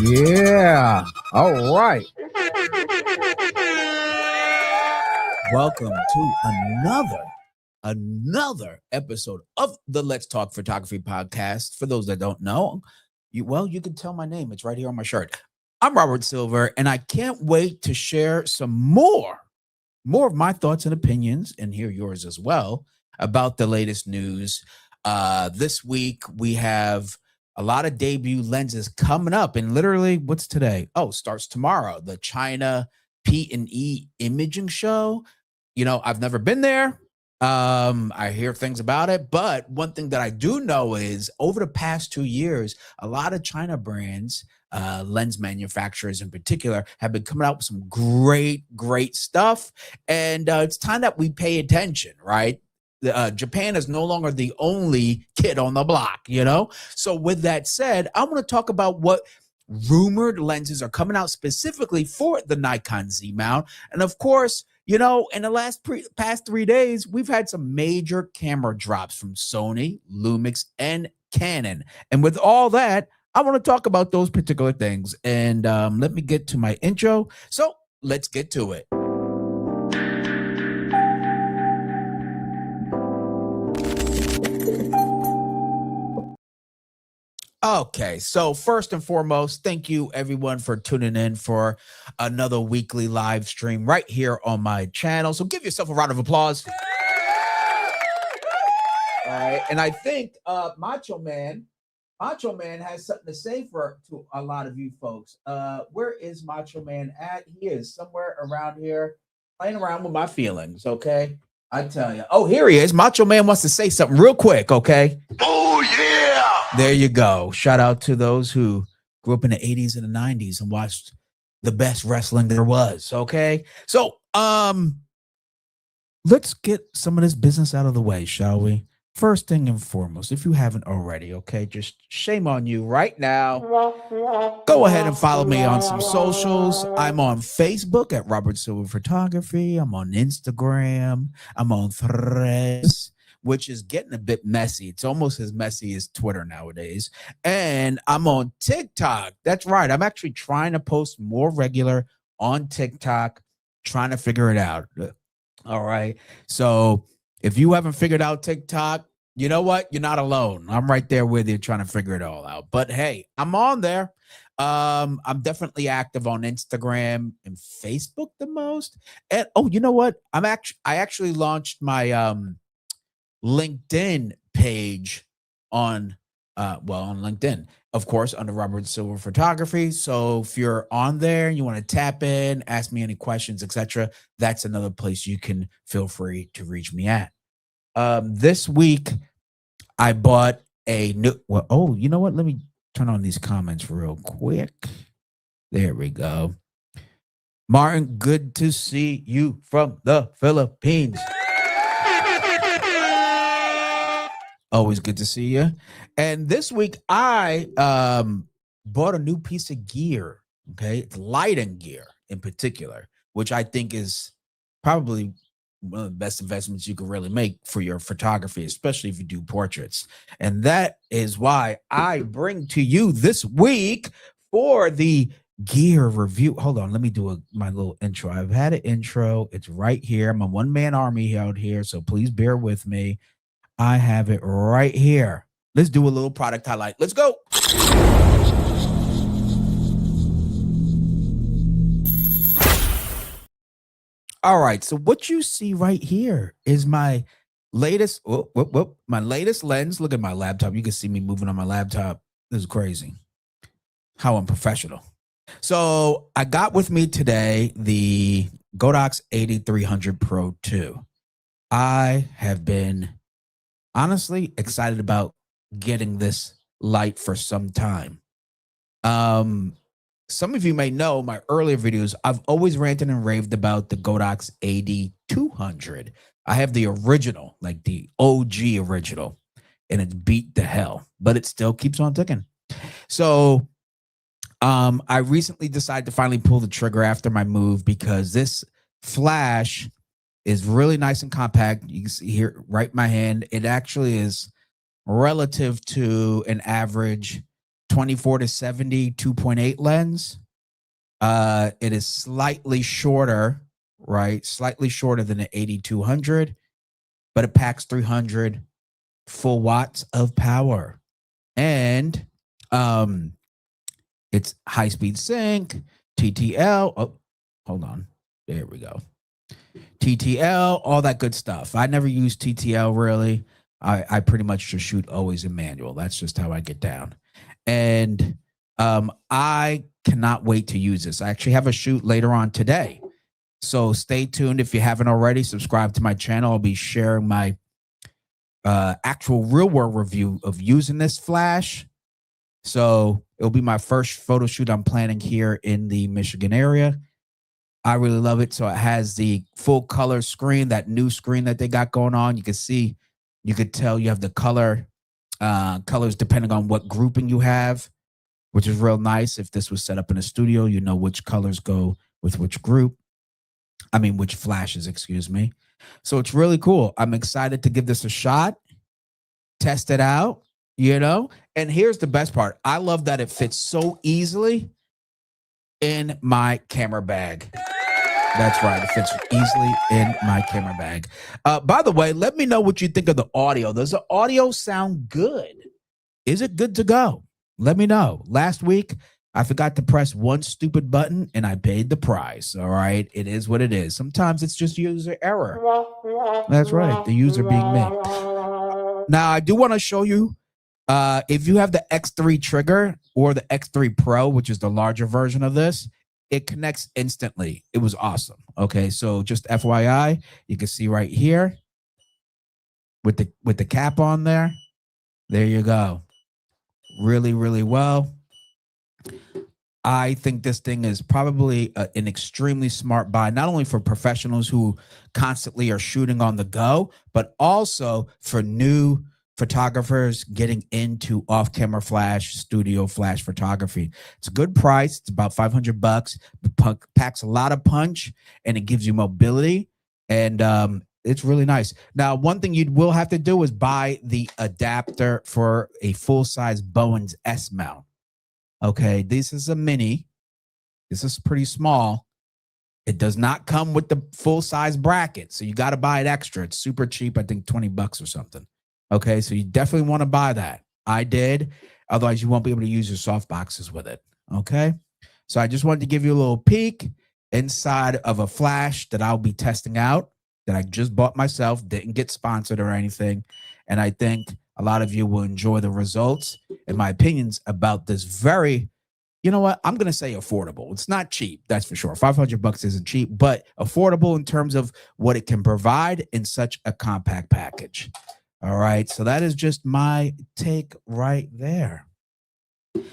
Yeah. All right. Welcome to another episode of the Let's Talk Photography podcast. For those that don't know, you can tell my name. It's right here on my shirt. I'm Robert Silver, and I can't wait to share some more of my thoughts and opinions, and hear yours as well, about the latest news. This week we have a lot of debut lenses coming up, and literally, what's today? Oh, starts tomorrow. The China P&E Imaging Show. I've never been there. I hear things about it, but one thing that I do know is over the past 2 years, a lot of China brands, lens manufacturers in particular, have been coming out with some great stuff. And it's time that we pay attention, right? Japan is no longer the only kid on the block, So with that said, I want to talk about what rumored lenses are coming out specifically for the Nikon Z-Mount. And of course, in the past 3 days, we've had some major camera drops from Sony, Lumix, and Canon. And with all that, I want to talk about those particular things. And let me get to my intro. So let's get to it. Okay, so first and foremost, thank you everyone for tuning in for another weekly live stream right here on my channel. So give yourself a round of applause. All right, and I think Macho Man has something to say to a lot of you folks. Where is Macho Man at? He is somewhere around here playing around with my feelings, okay? I tell you. Oh, here he is. Macho Man wants to say something real quick, okay? Oh, yeah! There you go. Shout out to those who grew up in the 80s and the 90s and watched the best wrestling there was, okay? So, let's get some of this business out of the way, shall we? First thing and foremost, if you haven't already, okay, just shame on you right now. Go ahead and follow me on some socials. I'm on Facebook at Robert Silver-Photography. I'm on Instagram. I'm on Threads, which is getting a bit messy. It's almost as messy as Twitter nowadays. And I'm on TikTok. That's right. I'm actually trying to post more regular on TikTok, trying to figure it out. All right. So if you haven't figured out TikTok, you know what? You're not alone. I'm right there with you trying to figure it all out. But hey, I'm on there. I'm definitely active on Instagram and Facebook the most. And oh, you know what? I actually launched my LinkedIn page on LinkedIn, of course, under Robert Silver Photography. So if you're on there and you want to tap in, ask me any questions, etc., that's another place you can feel free to reach me at. This week I bought a new. Well, oh, you know what? Let me turn on these comments real quick. There we go. Martin, good to see you from the Philippines. Always good to see you. And this week I bought a new piece of gear. Okay, it's lighting gear in particular, which I think is probably one of the best investments you can really make for your photography, especially if you do portraits. And that is why I bring to you this week for the gear review. Hold on, let me do my little intro. I've had an intro. It's right here. I'm a one-man army out here, so please bear with me. I have it right here. Let's do a little product highlight. Let's go. All right. So what you see right here is my latest, my latest lens. Look at my laptop. You can see me moving on my laptop. This is crazy. How unprofessional. So I got with me today the Godox 8300 Pro 2. I have been honestly excited about getting this light for some time. Some of you may know my earlier videos, I've always ranted and raved about the Godox 8200. I have the original, like the OG original, and it's beat to hell, but it still keeps on ticking. So I recently decided to finally pull the trigger after my move because this flash is really nice and compact. You can see here right in my hand. It actually is relative to an average 24 to 70 2.8 lens. It is slightly shorter, right? Slightly shorter than the 8200, but it packs 300 full watts of power. And it's high-speed sync, TTL. Oh, hold on. There we go. TTL, all that good stuff. I never use TTL really. I pretty much just shoot always in manual. That's just how I get down. And I cannot wait to use this. I actually have a shoot later on today. So stay tuned. If you haven't already, subscribe to my channel. I'll be sharing my actual real world review of using this flash. So it'll be my first photo shoot I'm planning here in the Michigan area. I really love it. So it has the full color screen, that new screen that they got going on. You can see, you could tell you have the colors depending on what grouping you have, which is real nice. If this was set up in a studio, you know which colors go with which group. I mean, which flashes, excuse me. So it's really cool. I'm excited to give this a shot, test it out, you know? And here's the best part. I love that it fits so easily in my camera bag. That's right. It fits easily in my camera bag. By the way, let me know what you think of the audio. Does the audio sound good? Is it good to go? Let me know. Last week, I forgot to press one stupid button and I paid the price. All right. It is what it is. Sometimes it's just user error. That's right. The user being me. Now, I do want to show you, if you have the X3 trigger or the X3 Pro, which is the larger version of this, it connects instantly. It was awesome. Okay, so just FYI, you can see right here with the cap on there. There you go. Really, really well. I think this thing is probably an extremely smart buy, not only for professionals who constantly are shooting on the go, but also for new photographers getting into off-camera flash, studio flash photography. It's a good price. It's about $500. It packs a lot of punch and it gives you mobility, and it's really nice. Now, one thing you will have to do is buy the adapter for a full-size Bowens S-mount. Okay, this is a mini. This is pretty small. It does not come with the full-size bracket, so you got to buy it extra. It's super cheap, I think $20 or something. Okay, so you definitely want to buy that. I did. Otherwise, you won't be able to use your soft boxes with it. Okay, so I just wanted to give you a little peek inside of a flash that I'll be testing out, that I just bought myself, didn't get sponsored or anything. And I think a lot of you will enjoy the results and my opinions about this very, you know what, I'm going to say affordable. It's not cheap, that's for sure. $500 isn't cheap, but affordable in terms of what it can provide in such a compact package. All right, so that is just my take right there.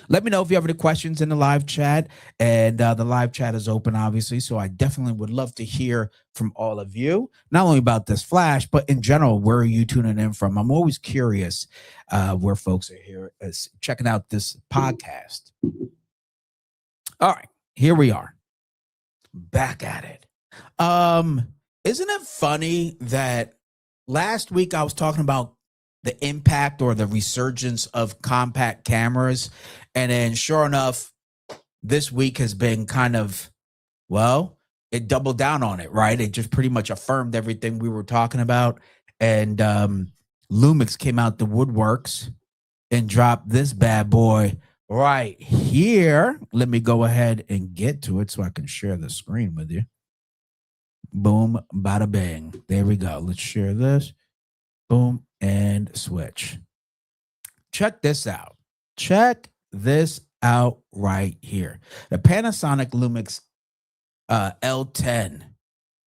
Let me know if you have any questions in the live chat, and the live chat is open, obviously, so I definitely would love to hear from all of you, not only about this flash, but in general, where are you tuning in from? I'm always curious where folks are here checking out this podcast. All right, here we are, back at it. Isn't it funny that last week I was talking about the impact or the resurgence of compact cameras, and then sure enough, this week has been kind of, well, it doubled down on it, right? It just pretty much affirmed everything we were talking about. And Lumix came out the woodworks and dropped this bad boy right here. Let me go ahead and get to it so I can share the screen with you. Boom, bada bang. There we go. Let's share this. Boom, and switch. Check this out. Check this out right here. The Panasonic Lumix L10.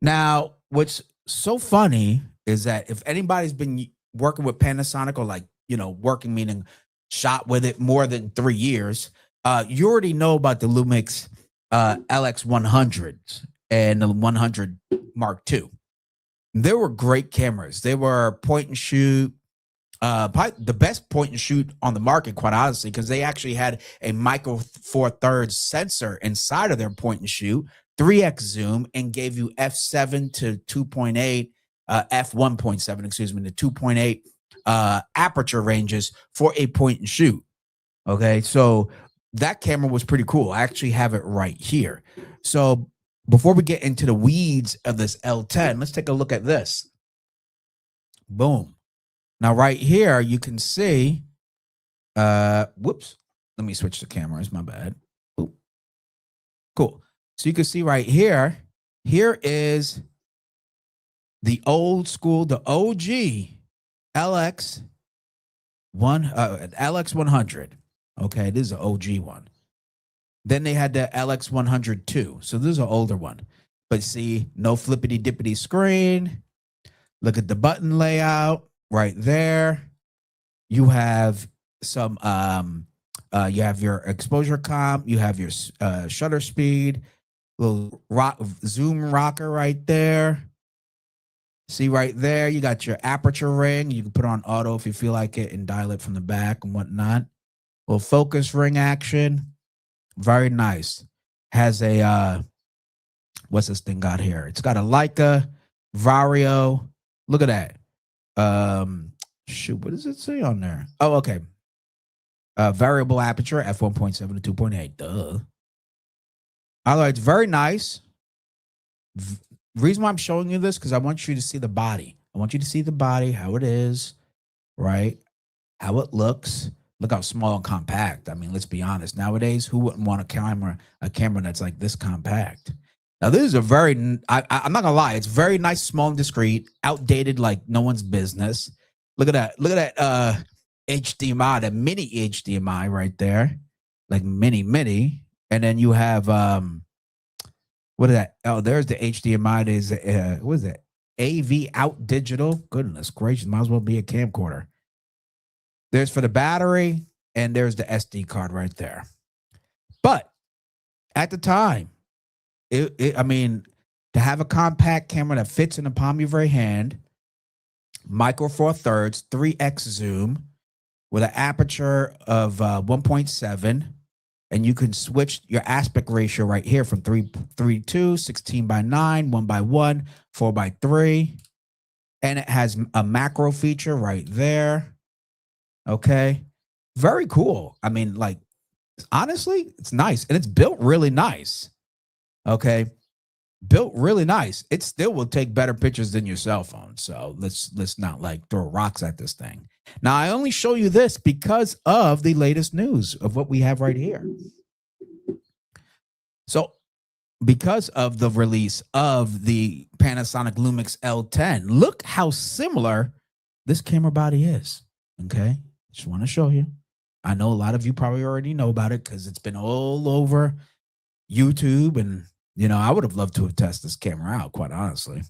Now, what's so funny is that if anybody's been working with Panasonic, or like, you know, working meaning shot with it more than 3 years, you already know about the Lumix LX100s and the 100 Mark II. They were great cameras. They were point and shoot, probably the best point and shoot on the market, quite honestly, because they actually had a micro four thirds sensor inside of their point and shoot, 3x zoom, and gave you f7 to 2.8, f1.7, excuse me, to 2.8 aperture ranges for a point and shoot. Okay, so that camera was pretty cool. I actually have it right here. So before we get into the weeds of this L10, let's take a look at this. Boom. Now right here, you can see, whoops, let me switch the cameras, my bad. Ooh. Cool. So you can see right here, here is the old school, the OG LX LX100. Okay, this is an OG one. Then they had the LX102. So this is an older one. But see, no flippity dippity screen. Look at the button layout right there. You have some you have your exposure comp, you have your shutter speed, little zoom rocker right there. See right there, you got your aperture ring. You can put on auto if you feel like it and dial it from the back and whatnot. Little focus ring action. Very nice. Has a what's this thing got here? It's got a Leica Vario. Look at that. Shoot, what does it say on there? Oh, okay. Variable aperture f1.7 to 2.8. Duh. Although it's very nice. Reason why I'm showing you this because I want you to see the body. I want you to see the body, how it is, right? How it looks. Look how small and compact. I mean, let's be honest. Nowadays, who wouldn't want a camera that's like this compact? Now, this is a very, I'm not gonna lie, it's very nice, small and discreet, outdated like no one's business. Look at that. Look at that HDMI, the mini HDMI right there. Like mini. And then you have what is that? Oh, there's the HDMI. There's what is that? AV out digital. Goodness gracious, might as well be a camcorder. There's for the battery, and there's the SD card right there. But at the time, I mean, to have a compact camera that fits in the palm of your very hand, micro four thirds, 3x zoom, with an aperture of 1.7, and you can switch your aspect ratio right here from 3:2, 16:9, 1:1, 4:3, and it has a macro feature right there. Okay. Very cool. I mean, like, honestly, it's nice. And it's built really nice. Okay. Built really nice. It still will take better pictures than your cell phone. So let's not like throw rocks at this thing. Now, I only show you this because of the latest news of what we have right here. So because of the release of the Panasonic Lumix L10, look how similar this camera body is. Okay. Just want to show you. I know a lot of you probably already know about it because it's been all over YouTube. And, you know, I would have loved to have tested this camera out, quite honestly.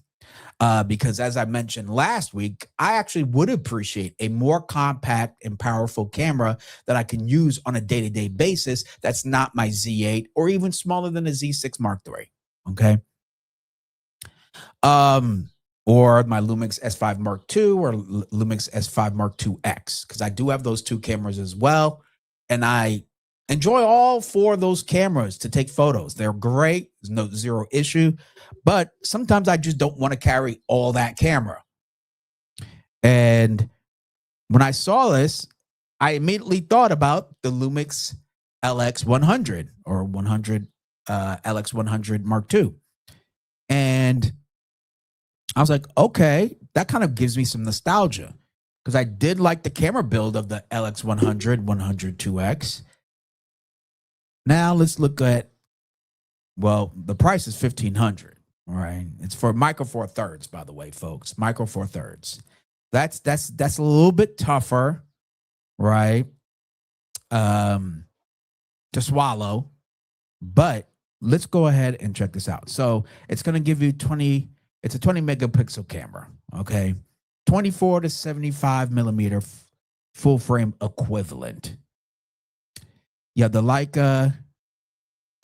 Because as I mentioned last week, I actually would appreciate a more compact and powerful camera that I can use on a day-to-day basis that's not my Z8 or even smaller than a Z6 Mark III. Okay. Or my Lumix S5 Mark II or Lumix S5 Mark II X, because I do have those two cameras as well. And I enjoy all four of those cameras to take photos. They're great. There's zero issue. But sometimes I just don't want to carry all that camera. And when I saw this, I immediately thought about the Lumix LX100 or 100 LX100 Mark II. And I was like, okay, that kind of gives me some nostalgia because I did like the camera build of the LX100, 102X. Now let's look at, well, the price is $1,500, right? It's for micro four thirds, by the way, folks. Micro four thirds. That's a little bit tougher, right? To swallow, but let's go ahead and check this out. So it's going to give you it's a 20 megapixel camera, okay? 24 to 75 millimeter full frame equivalent. You have the Leica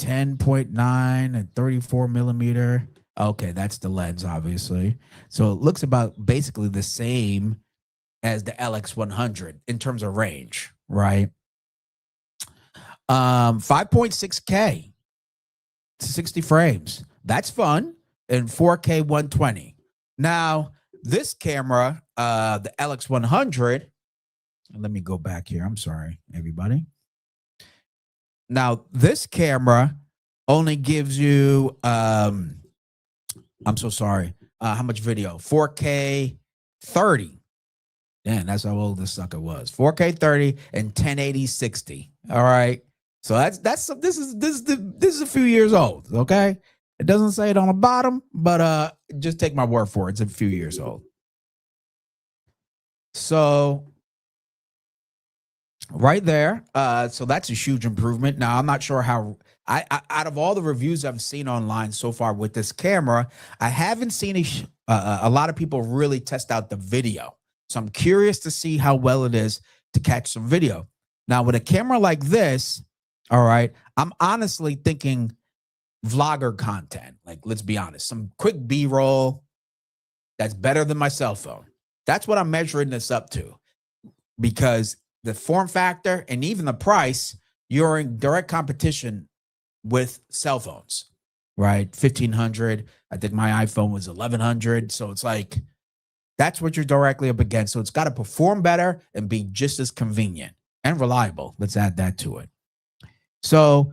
10.9 and 34 millimeter. Okay, that's the lens, obviously. So it looks about basically the same as the LX100 in terms of range, right? 5.6K, 60 frames. That's fun. And 4K 120. Now, this camera, the LX100, let me go back here. I'm sorry, everybody. Now, this camera only gives you, I'm so sorry. How much video? 4K 30. Man, that's how old this sucker was. 4K 30 and 1080 60. All right. So this is a few years old. Okay. It doesn't say it on the bottom, but just take my word for it. It's a few years old. So right there. So that's a huge improvement. Now I'm not sure how out of all the reviews I've seen online so far with this camera, I haven't seen a lot of people really test out the video. So I'm curious to see how well it is to catch some video. Now with a camera like this, all right, I'm honestly thinking vlogger content. Like, let's be honest, some quick B-roll that's better than my cell phone. That's what I'm measuring this up to, because the form factor and even the price, you're in direct competition with cell phones, right? 1,500. I think my iPhone was 1,100. So it's like, that's what you're directly up against. So it's got to perform better and be just as convenient and reliable. Let's add that to it. So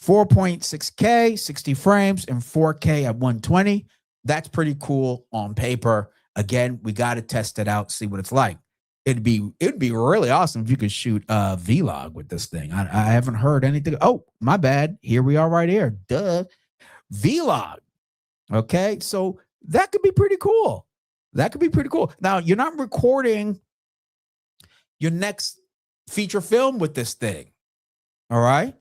4.6K, 60 frames, and 4K at 120. That's pretty cool on paper. Again, we got to test it out, see what it's like. It'd be really awesome if you could shoot a vlog with this thing. I haven't heard anything. Oh, my bad. Here we are right here. Duh. Vlog. Okay. So that could be pretty cool. That could be pretty cool. Now, you're not recording your next feature film with this thing. All right.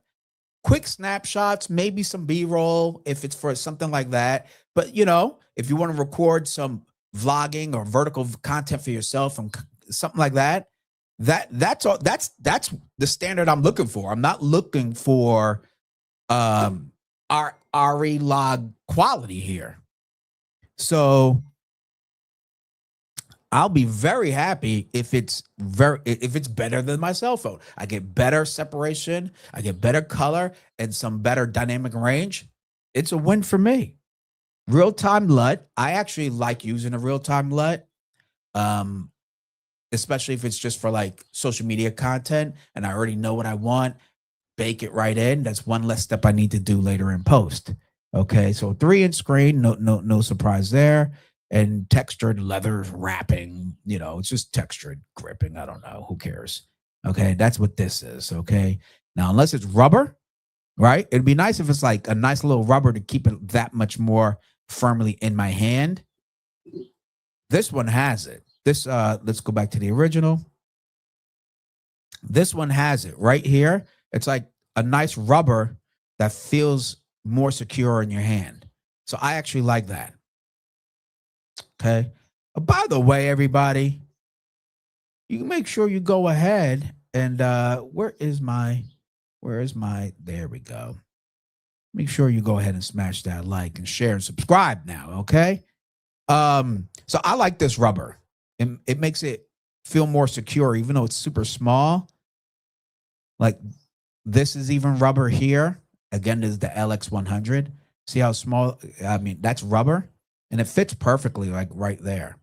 Quick snapshots, maybe some B-roll if it's for something like that. But, you know, if you want to record some vlogging or vertical content for yourself and something like that, that's all. That's the standard I'm looking for. I'm not looking for our RE log quality here. So I'll be very happy if it's better than my cell phone. I get better separation, I get better color, and some better dynamic range. It's a win for me. Real-time LUT. I actually like using a real-time LUT. Especially if it's just for like social media content and I already know what I want, bake it right in. That's one less step I need to do later in post. Okay, so 3-inch screen, no surprise there. And textured leather wrapping, you know, it's just textured gripping. I don't know, who cares? Okay, that's what this is. Okay, now unless it's rubber, right? It'd be nice if it's like a nice little rubber to keep it that much more firmly in my hand. This one has it. This let's go back to the original. This one has it right here. It's like a nice rubber that feels more secure in your hand. So I actually like that. Okay. By the way, everybody, you make sure you go ahead and where is my, there we go. Make sure you go ahead and smash that like and share and subscribe now. Okay. So I like this rubber. It makes it feel more secure, even though it's super small. Like this is even rubber here. Again, this is the LX100. See how small? I mean, that's rubber, and it fits perfectly, like right there.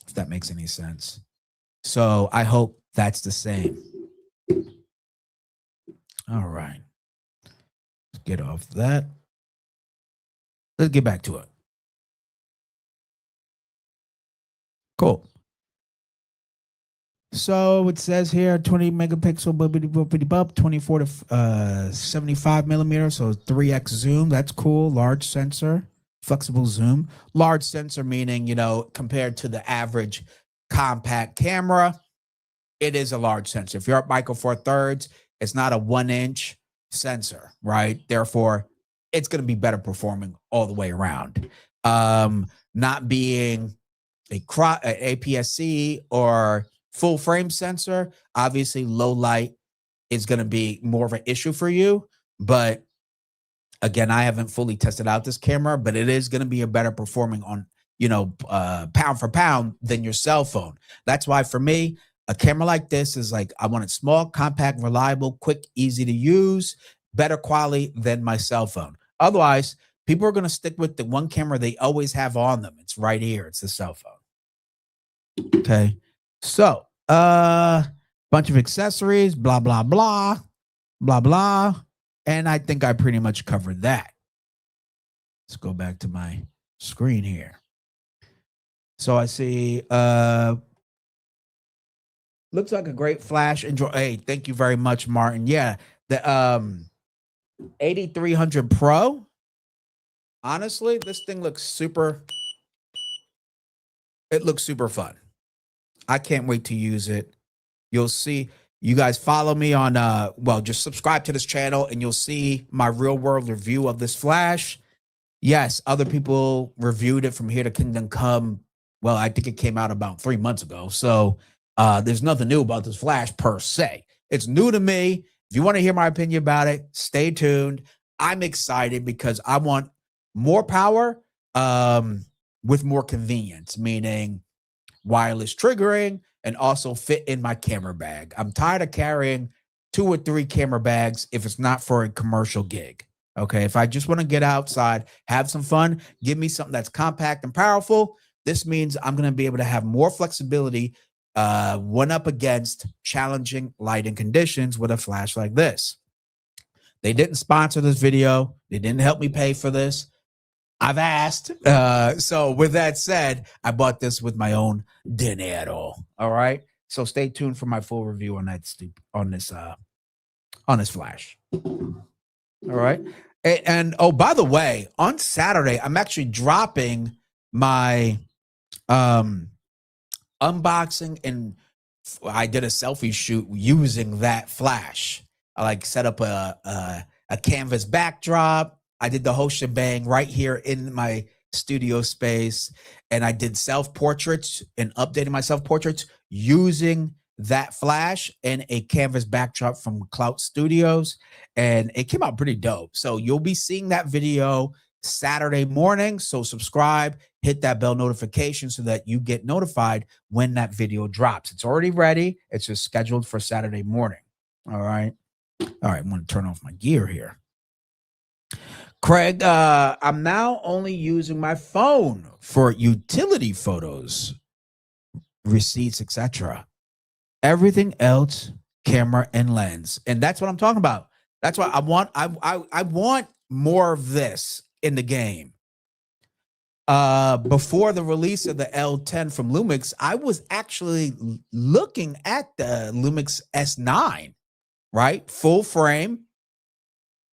If that makes any sense. So I hope that's the same. All right. Let's get off that. Let's get back to it. Cool. So it says here 20 megapixel, 24 to 75 millimeters. So 3x zoom. That's cool. Large sensor, flexible zoom. Large sensor meaning, you know, compared to the average compact camera, it is a large sensor. If you're at Micro Four Thirds, it's not a 1-inch sensor, right? Therefore, it's going to be better performing all the way around. Not being a APS-C or full frame sensor, obviously low light is going to be more of an issue for you. But again, I haven't fully tested out this camera, but it is going to be a better performing on, you know, pound for pound than your cell phone. That's why for me, a camera like this is like, I want it small, compact, reliable, quick, easy to use, better quality than my cell phone. Otherwise, people are going to stick with the one camera they always have on them. It's right here. It's the cell phone. Okay. So, bunch of accessories, blah, blah, blah, blah, blah. And I think I pretty much covered that. Let's go back to my screen here. So I see looks like a great flash. Enjoy. Hey, thank you very much, Martin. Yeah, the 8300 Pro. Honestly, this thing looks super. It looks super fun. I can't wait to use it. You'll see. You guys follow me on well, just subscribe to this channel and you'll see my real world review of this flash. Yes, other people reviewed it from Here to Kingdom Come. Well, I think it came out about 3 months ago. So there's nothing new about this flash per se. It's new to me. If you want to hear my opinion about it, stay tuned. I'm excited because I want more power with more convenience, meaning wireless triggering and also fit in my camera bag. I'm tired of carrying 2 or 3 camera bags if it's not for a commercial gig. Okay, if I just want to get outside, have some fun, give me something that's compact and powerful, this means I'm going to be able to have more flexibility one up against challenging lighting conditions with a flash like this. They didn't sponsor this video. They didn't help me pay for this. I've asked. So with that said, I bought this with my own dinero. All right. So stay tuned for my full review on that on this flash. All right. And oh, by the way, on Saturday, I'm actually dropping my unboxing, and I did a selfie shoot using that flash. I like set up a canvas backdrop. I did the whole shebang right here in my studio space, and I did self-portraits and updated my self-portraits using that flash and a canvas backdrop from Clout Studios, and it came out pretty dope. So you'll be seeing that video Saturday morning. So subscribe, hit that bell notification so that you get notified when that video drops. It's already ready. It's just scheduled for Saturday morning. All right. All right. I'm going to turn off my gear here. Craig, I'm now only using my phone for utility photos, receipts, etc. Everything else, camera and lens. And that's what I'm talking about. That's why I want more of this in the game. Before the release of the L10 from Lumix, I was actually looking at the Lumix S9, right? Full frame,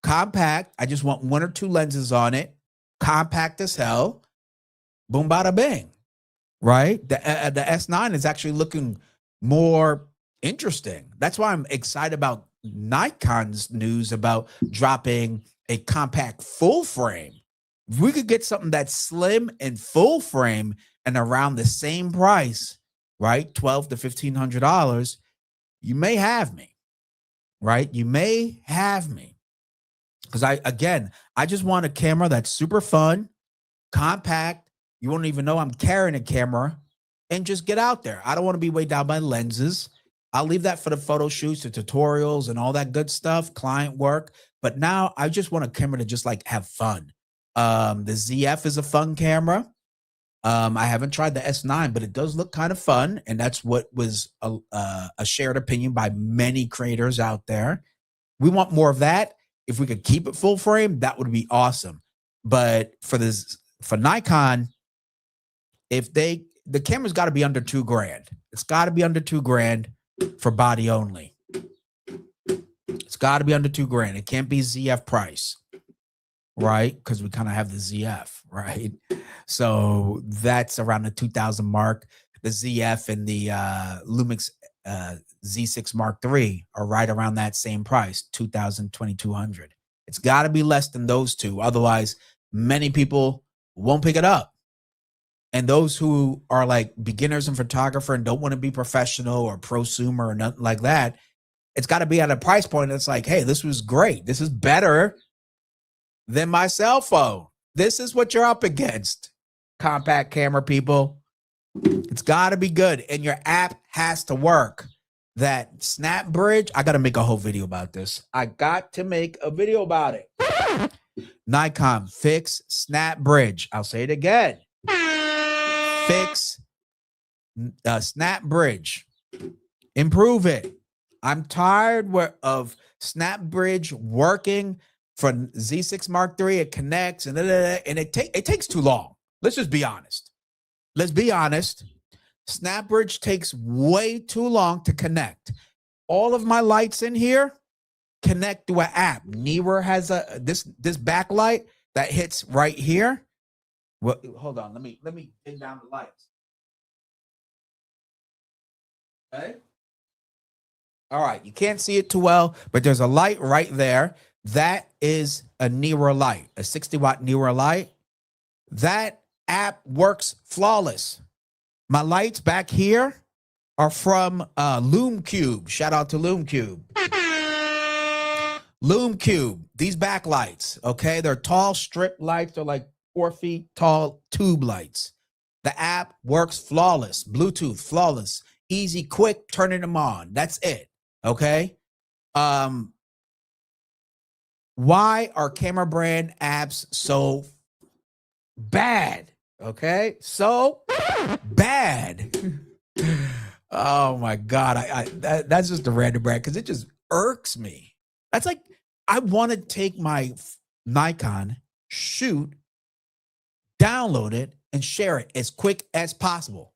compact. I just want 1 or 2 lenses on it, compact as hell. Boom, bada bing, right? The S9 is actually looking more interesting. That's why I'm excited about Nikon's news about dropping a compact full frame. If we could get something that's slim and full frame and around the same price, right? $1,200 to $1,500, you may have me, right? You may have me. Because I just want a camera that's super fun, compact. You won't even know I'm carrying a camera, and just get out there. I don't want to be weighed down by lenses. I'll leave that for the photo shoots, the tutorials, and all that good stuff, client work. But now I just want a camera to just like have fun. The ZF is a fun camera. I haven't tried the S9, but it does look kind of fun. And that's what was a shared opinion by many creators out there. We want more of that. If we could keep it full frame, that would be awesome. But for Nikon, the camera's got to be under $2,000. It's got to be under $2,000 for body only. It's got to be under $2,000. It can't be ZF price, right? Because we kind of have the ZF, right? So that's around the 2,000 mark. The ZF and the Lumix Z6 Mark III are right around that same price, $2,000, $2,200. It's got to be less than those two. Otherwise, many people won't pick it up. And those who are like beginners in photography and don't want to be professional or prosumer or nothing like that, it's got to be at a price point that's like, hey, this was great. This is better than my cell phone. This is what you're up against, compact camera people. It's got to be good. And your app has to work. That snap bridge, I got to make a whole video about this. I got to make a video about it. Nikon, fix snap bridge. I'll say it again. Fix snap bridge. Improve it. I'm tired of snap bridge working for Z6 Mark III. It connects and it takes too long. Let's just be honest. Let's be honest. Snap bridge takes way too long to connect. All of my lights in here connect through an app. Neewer has this backlight that hits right here. Well, hold on. Let me take down the lights. Okay. All right. You can't see it too well, but there's a light right there. That is a Neewer light, a 60-watt Neewer light. That app works flawless. My lights back here are from Lume Cube. Shout out to Lume Cube. Lume Cube, these backlights, okay? They're tall strip lights. They're like 4 feet tall tube lights. The app works flawless. Bluetooth, flawless. Easy, quick, turning them on. That's it, okay? Why are camera brand apps so bad, okay? So bad. Oh, my God. That's just a random brand because it just irks me. That's like, I want to take my Nikon, shoot, download it, and share it as quick as possible.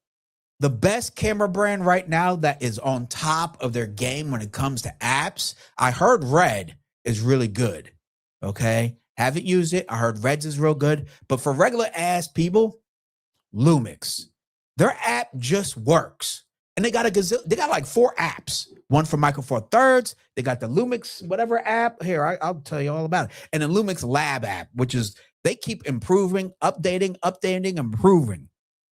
The best camera brand right now that is on top of their game when it comes to apps, I heard Red is really good, okay? Haven't used it. I heard Red's is real good. But for regular ass people, Lumix. Their app just works. And they got like 4 apps. One for Micro Four Thirds. They got the Lumix whatever app. Here, I'll tell you all about it. And the Lumix Lab app, which is they keep improving, updating, improving.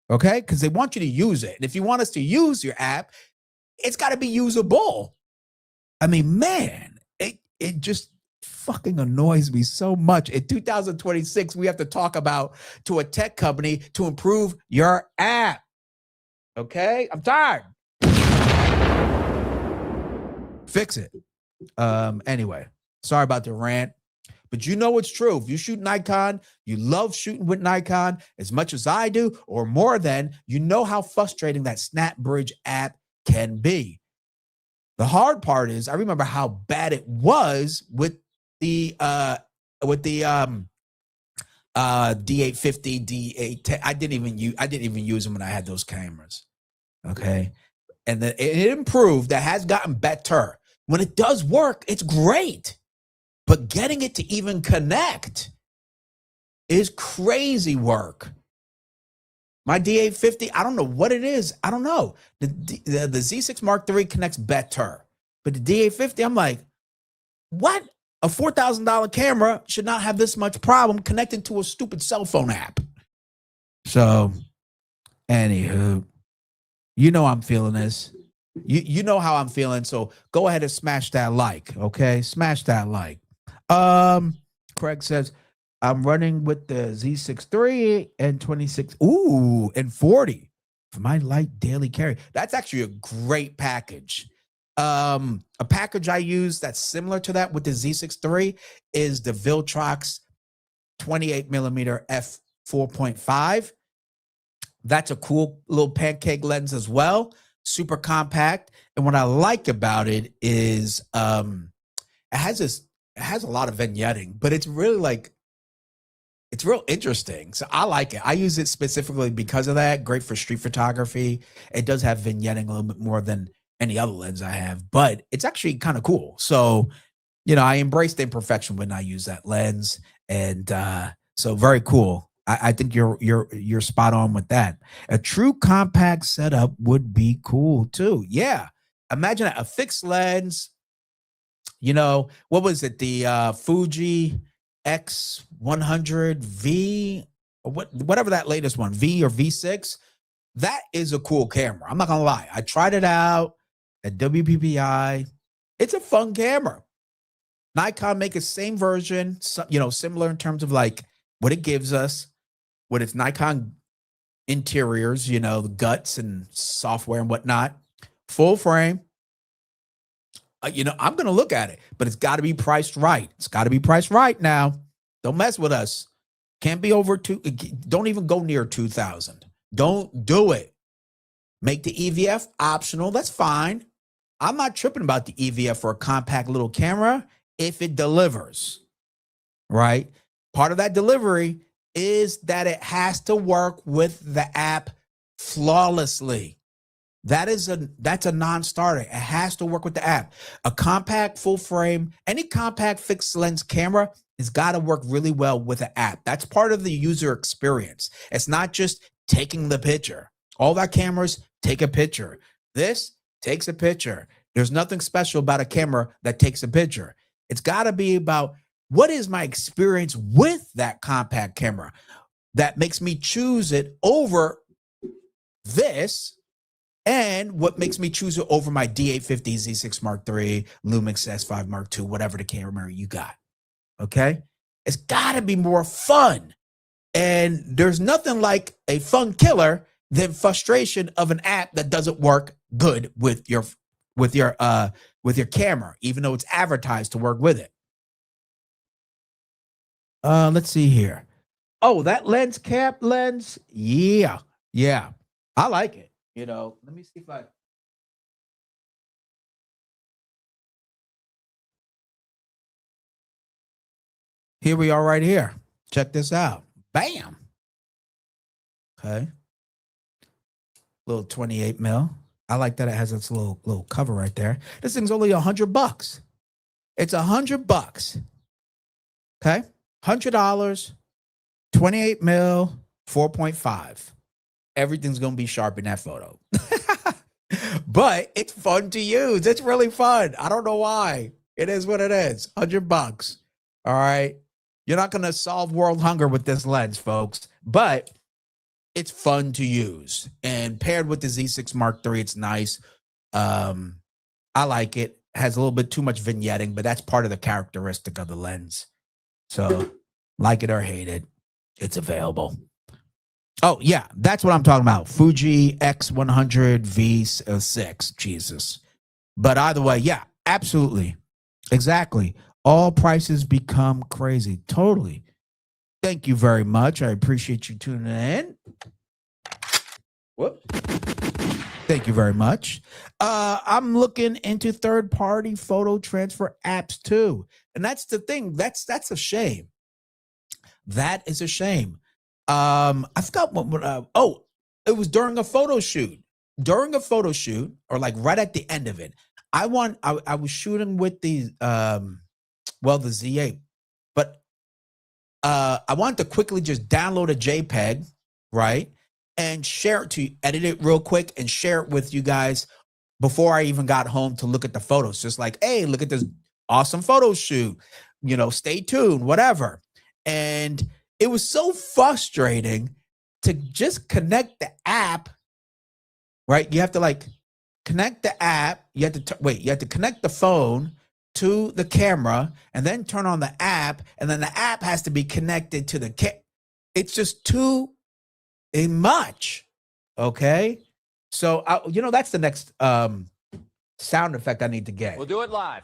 Okay? Because they want you to use it. And if you want us to use your app, it's got to be usable. I mean, man, it just fucking annoys me so much. In 2026, we have to talk about to a tech company to improve your app. Okay? I'm tired. Fix it. Anyway, sorry about the rant, but you know it's true. If you shoot Nikon, you love shooting with Nikon as much as I do, or more than, you know how frustrating that Snap Bridge app can be. The hard part is, I remember how bad it was with the D850, D810. I didn't even use them when I had those cameras. Okay. And then it improved. That has gotten better. When it does work, it's great. But getting it to even connect is crazy work. My D850, I don't know what it is. I don't know. The Z6 Mark III connects better. But the D850, I'm like, what? A $4,000 camera should not have this much problem connecting to a stupid cell phone app. So, anywho, you know I'm feeling this. You know how I'm feeling. So go ahead and smash that like, okay? Smash that like. Craig says, I'm running with the Z6 III and 26, and 40 for my light daily carry. That's actually a great package. A package I use that's similar to that with the Z6 III is the Viltrox 28mm f4.5. That's a cool little pancake lens as well. Super compact. And what I like about it is it has a lot of vignetting, but it's really like, it's real interesting. So I like it. I use it specifically because of that. Great for street photography. It does have vignetting a little bit more than any other lens I have, but it's actually kind of cool. So, you know, I embrace the imperfection when I use that lens. And so very cool. I think you're spot on with that. A true compact setup would be cool too. Yeah. Imagine a fixed lens. You know, what was it? The Fuji X100V, or whatever that latest one, V or V6. That is a cool camera. I'm not gonna lie. I tried it out at WPPI. It's a fun camera. Nikon make a same version, you know, similar in terms of like what it gives us, with its Nikon interiors, you know, the guts and software and whatnot, full frame. You know, I'm going to look at it, but it's got to be priced right. It's got to be priced right now. Don't mess with us. Can't be over don't even go near 2,000. Don't do it. Make the EVF optional. That's fine. I'm not tripping about the EVF for a compact little camera if it delivers, right? Part of that delivery is that it has to work with the app flawlessly. That's a non-starter. It has to work with the app. A compact full frame, any compact fixed lens camera has got to work really well with the app. That's part of the user experience. It's not just taking the picture. All our cameras take a picture. This takes a picture. There's nothing special about a camera that takes a picture. It's got to be about what is my experience with that compact camera that makes me choose it over this, and what makes me choose it over my D850, Z6 Mark III, Lumix S5 Mark II, whatever the camera you got. Okay? It's got to be more fun. And there's nothing like a fun killer than frustration of an app that doesn't work good with your camera, even though it's advertised to work with it. Let's see here. Oh, that lens cap lens. Yeah. I like it. Let me see if I. Here we are right here. Check this out. Bam. Okay. Little 28 mil. I like that it has its little cover right there. This thing's only $100. It's $100. Okay. $100, 28 mil, 4.5. Everything's going to be sharp in that photo. But it's fun to use. It's really fun. I don't know why. It is what it is. $100. All right. You're not going to solve world hunger with this lens, folks, but it's fun to use. And paired with the Z6 Mark III, it's nice. I like it. Has a little bit too much vignetting, but that's part of the characteristic of the lens. So like it or hate it, it's available. Oh, yeah, that's what I'm talking about. Fuji X100 V6. Jesus. But either way, yeah, absolutely. Exactly. All prices become crazy. Totally. Thank you very much. I appreciate you tuning in. Whoop. Thank you very much. I'm looking into third-party photo transfer apps too. And that's the thing. That's a shame. That is a shame. I forgot what it was during a photo shoot. During a photo shoot, or like right at the end of it, I was shooting with the the Z8, but I wanted to quickly just download a JPEG, right? And share it edit it real quick and share it with you guys before I even got home to look at the photos. Just like, hey, look at this awesome photo shoot, stay tuned, whatever. And it was so frustrating to just connect the app, right? You have to like connect the app. You have to connect the phone to the camera and then turn on the app. And then the app has to be connected to the It's just too much. Okay. So, that's the next sound effect I need to get. We'll do it live.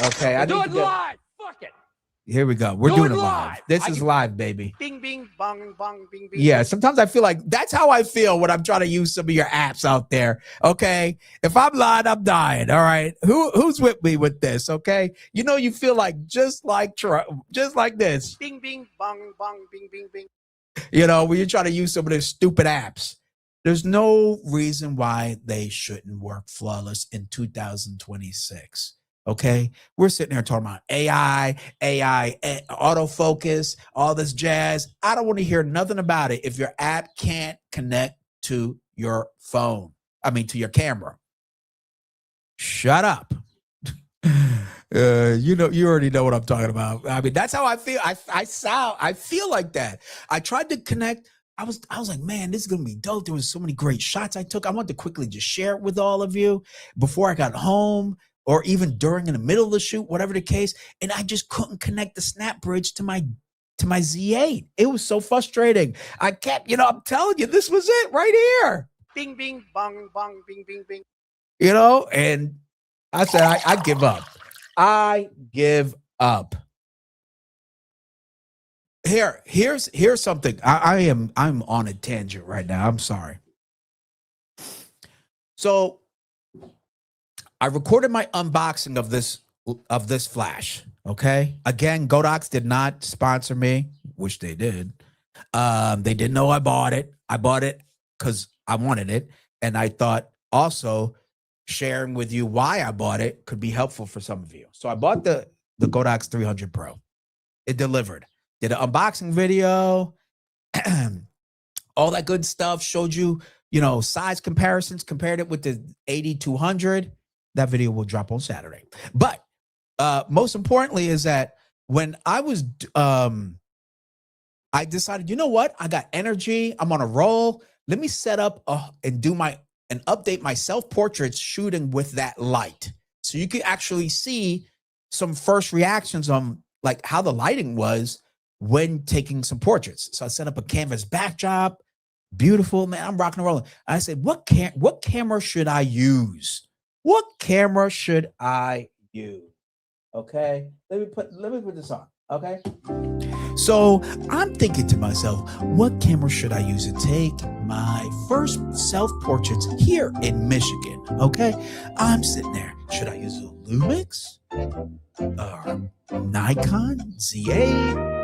Okay. We'll do it live. Fuck it. Here we go. We're doing it live. This is live, baby. Bing, bing, bong, bong, bing, bing. Yeah, sometimes I feel like that's how I feel when I'm trying to use some of your apps out there. Okay. If I'm lying, I'm dying. All right. Who's with me with this? Okay. You feel like just like this. Bing, bing, bong, bong, bing, bing, bing. When you're trying to use some of those stupid apps. There's no reason why they shouldn't work flawless in 2026. Okay, we're sitting here talking about AI, autofocus, all this jazz. I don't want to hear nothing about it if your app can't connect to your phone. To your camera. Shut up. You already know what I'm talking about. That's how I feel. I feel like that. I tried to connect. I was like, man, this is going to be dope. There was so many great shots I took. I wanted to quickly just share it with all of you before I got home, or even during in the middle of the shoot, whatever the case. And I just couldn't connect the snap bridge to my Z8. It was so frustrating. I kept, I'm telling you, this was it right here. Bing, bing, bong, bong, bing, bing, bing. And I said, I give up. I give up. Here's something. I'm on a tangent right now. I'm sorry. So I recorded my unboxing of this flash. Okay. Again, Godox did not sponsor me, which they did. They didn't know I bought it. I bought it because I wanted it. And I thought also sharing with you why I bought it could be helpful for some of you. So I bought the Godox 300 Pro. It delivered. Did an unboxing video, all that good stuff, showed you, size comparisons, compared it with the 8200. That video will drop on Saturday. But most importantly is that when I was, I decided, you know what? I got energy. I'm on a roll. Let me set up and update my self-portraits shooting with that light. So you can actually see some first reactions on like how the lighting was when taking some portraits. So I set up a canvas backdrop. Beautiful, man. I'm rocking and rolling. I said, what camera should I use? What camera should I use? Okay. Let me put this on. Okay. So I'm thinking to myself, what camera should I use to take my first self-portraits here in Michigan? Okay. I'm sitting there. Should I use a Lumix? Nikon Z8?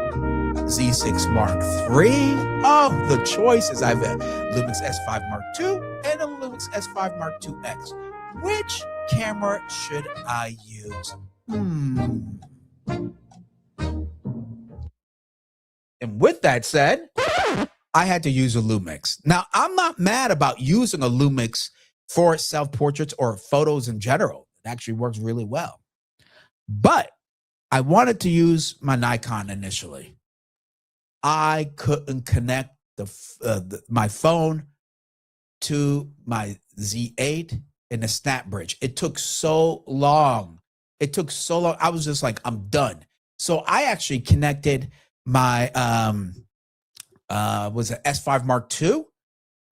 Z6 Mark III? Oh, the choices I've had. Lumix S5 Mark II and a Lumix S5 Mark IIX. Which camera should I use? And with that said, I had to use a Lumix. Now, I'm not mad about using a Lumix for self-portraits or photos in general. It actually works really well. But I wanted to use my Nikon initially. I couldn't connect my phone to my Z8 in the snap bridge. It took so long. I was just like, I'm done. So I actually connected my was it S5 Mark II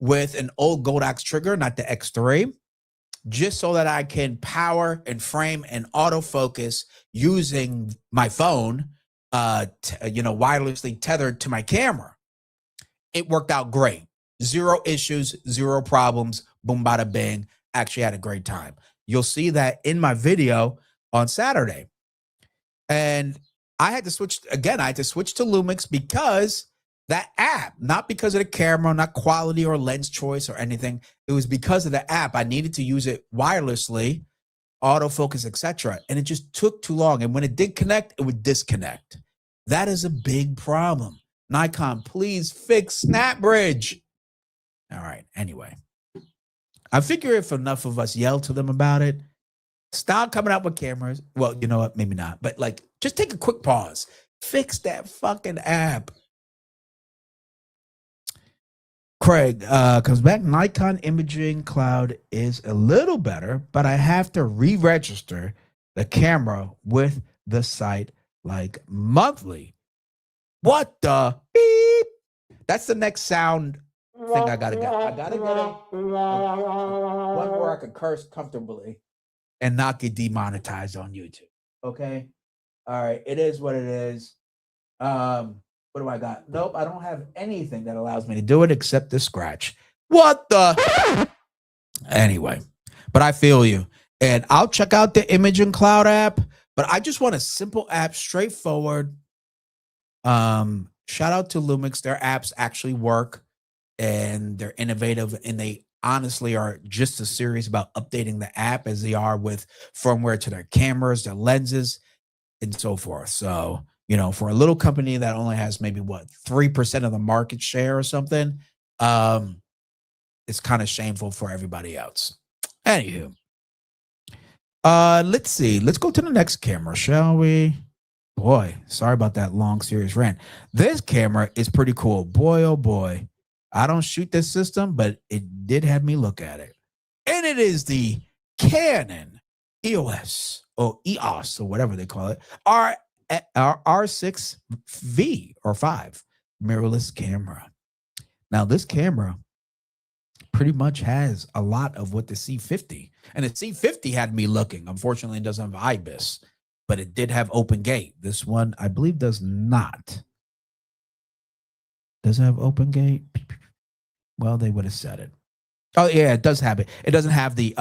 with an old Godox trigger, not the X3, just so that I can power and frame and autofocus using my phone, wirelessly tethered to my camera. It worked out great. Zero issues, zero problems. Boom, bada bing. Actually had a great time. You'll see that in my video on Saturday. And I had to switch to Lumix because that app, not because of the camera, not quality or lens choice or anything. It was because of the app. I needed to use it wirelessly, autofocus, etc. And it just took too long. And when it did connect, it would disconnect. That is a big problem. Nikon, please fix SnapBridge. All right. Anyway, I figure if enough of us yell to them about it, stop coming out with cameras. Well, you know what? Maybe not. But just take a quick pause. Fix that fucking app. Craig comes back. Nikon Imaging Cloud is a little better, but I have to re-register the camera with the site monthly. What the beep? That's the next sound thing I gotta get. I gotta get one where I can curse comfortably and not get demonetized on YouTube. Okay. All right. It is what it is. What do I got? Nope, I don't have anything that allows me to do it except the scratch. What the? Anyway, but I feel you. And I'll check out the Imaging Cloud app, but I just want a simple app, straightforward. Shout out to Lumix. Their apps actually work and they're innovative, and they honestly are just as serious about updating the app as they are with firmware to their cameras, their lenses, and so forth. So, for a little company that only has maybe 3% of the market share or something, it's kind of shameful for everybody else. Anywho, let's see. Let's go to the next camera, shall we? Boy, sorry about that long, serious rant. This camera is pretty cool. Boy, oh boy. I don't shoot this system, but it did have me look at it. And it is the Canon EOS or EOS or whatever they call it. R6V or 5 mirrorless camera. Now, this camera pretty much has a lot of what the C50, and the C50 had me looking. Unfortunately, it doesn't have IBIS, but it did have open gate. This one, I believe, does not. Does it have open gate? Well, they would have said it. Oh, yeah, it does have it. It doesn't have the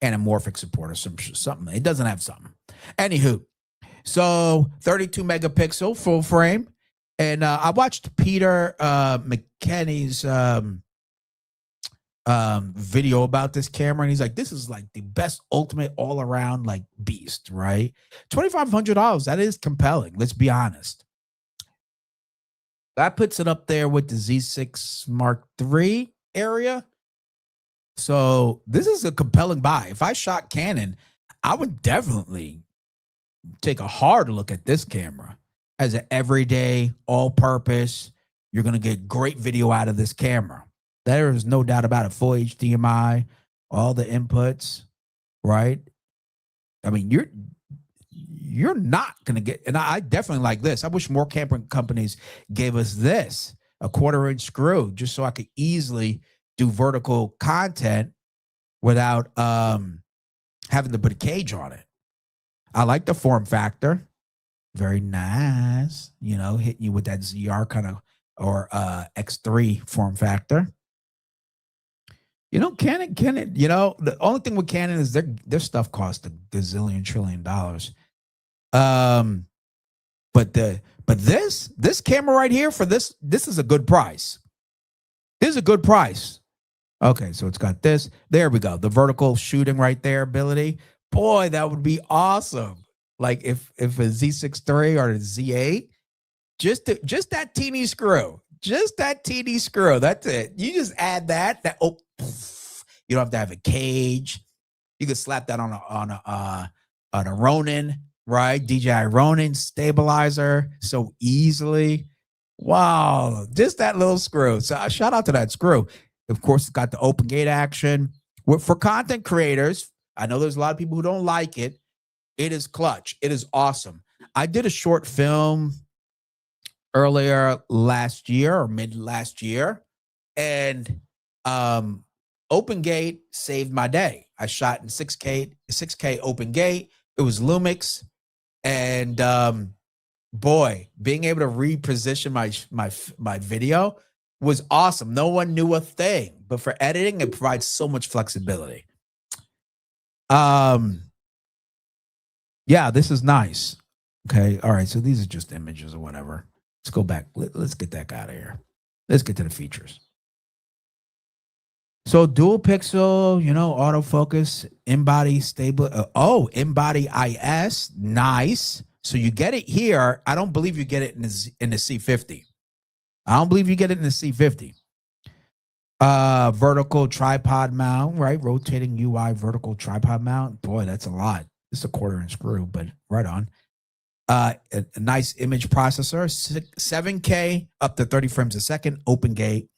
anamorphic support or something. It doesn't have something. Anywho, so 32 megapixel full frame. And I watched Peter McKinney's video about this camera, and he's like, this is like the best ultimate all around like beast, right? $2,500. That is compelling. Let's be honest. That puts it up there with the Z6 Mark III area. So this is a compelling buy. If I shot Canon, I would definitely take a hard look at this camera as an everyday, all-purpose. You're going to get great video out of this camera. There is no doubt about it. Full HDMI, all the inputs, right? I mean, you're not going to get, and I definitely like this. I wish more camera companies gave us this, a 1/4-inch screw, just so I could easily do vertical content without having to put a cage on it. I like the form factor. Very nice. You know, hitting you with that ZR kind of, or X3 form factor. You know, Canon, you know, the only thing with Canon is their stuff costs a gazillion trillion dollars. But this camera right here for this is a good price. This is a good price. Okay, so it's got this. There we go. The vertical shooting right there ability. Boy, that would be awesome. Like if a Z6 III or a Z8, just that teeny screw. Just that teeny screw. That's it. You just add that. You don't have to have a cage. You can slap that on a Ronin, right? DJI Ronin stabilizer so easily. Wow, just that little screw. So shout out to that screw. Of course, it's got the open gate action. For content creators, I know there's a lot of people who don't like it. It is clutch. It is awesome. I did a short film earlier last year or mid last year, and open gate saved my day. I shot in 6K open gate. It was Lumix, and boy, being able to reposition my video was awesome. No one knew a thing, but for editing, it provides so much flexibility. Yeah, this is nice. Okay, all right. So these are just images or whatever. Let's go back. Let's get that out of here. Let's get to the features. So dual pixel, you know, autofocus, in-body stable. In-body IS, nice. So you get it here. I don't believe you get it in the C50. I don't believe you get it in the C50. Vertical tripod mount, right? Rotating UI vertical tripod mount. Boy, that's a lot. It's a 1/4-inch screw, but right on. A nice image processor, 7K up to 30 frames a second, open gate,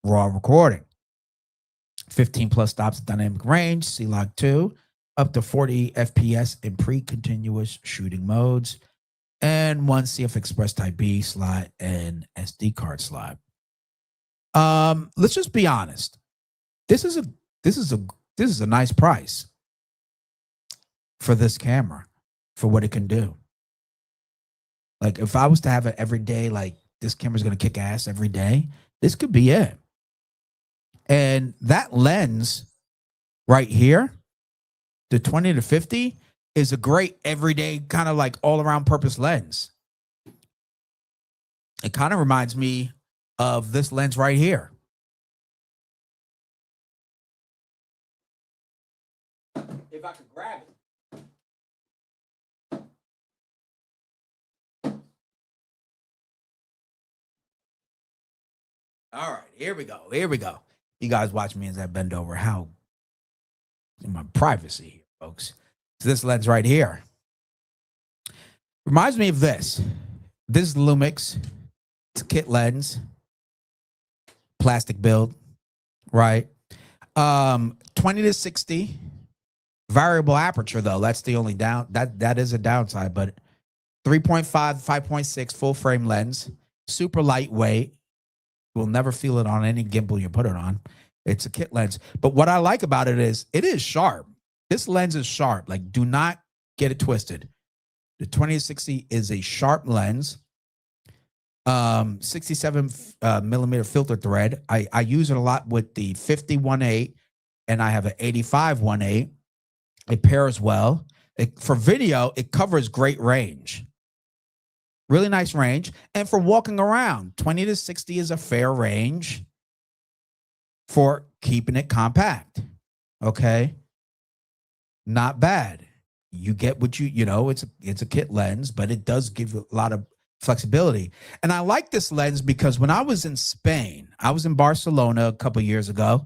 raw recording. 15 plus stops dynamic range, C-Log 2, up to 40 FPS in pre-continuous shooting modes, and one CF Express Type B slot and SD card slot. Let's just be honest. This is a nice price for this camera, for what it can do. Like if I was to have it every day, like this camera's gonna kick ass every day, this could be it. And that lens right here, the 20 to 50, is a great everyday kind of like all around purpose lens. It kind of reminds me of this lens right here. If I could grab it. All right, here we go. Here we go. You guys watch me as I bend over. How in my privacy here, folks. So this lens right here reminds me of this. This is Lumix. It's a kit lens, plastic build, right? 20 to 60, variable aperture though. That's the only that is a downside, but 3.5, 5.6 full frame lens, super lightweight. You'll never feel it on any gimbal you put it on. It's a kit lens. But what I like about it is sharp. This lens is sharp. Like, do not get it twisted. The 20 to 60 is a sharp lens. 67 millimeter filter thread. I use it a lot with the 50-1.8 and I have an 85 1.8. It pairs well. For video, it covers great range. Really nice range. And for walking around, 20 to 60 is a fair range for keeping it compact. Okay. Not bad. You get what you know, it's a kit lens, but it does give a lot of flexibility. And I like this lens because when I was in Spain, I was in Barcelona a couple years ago,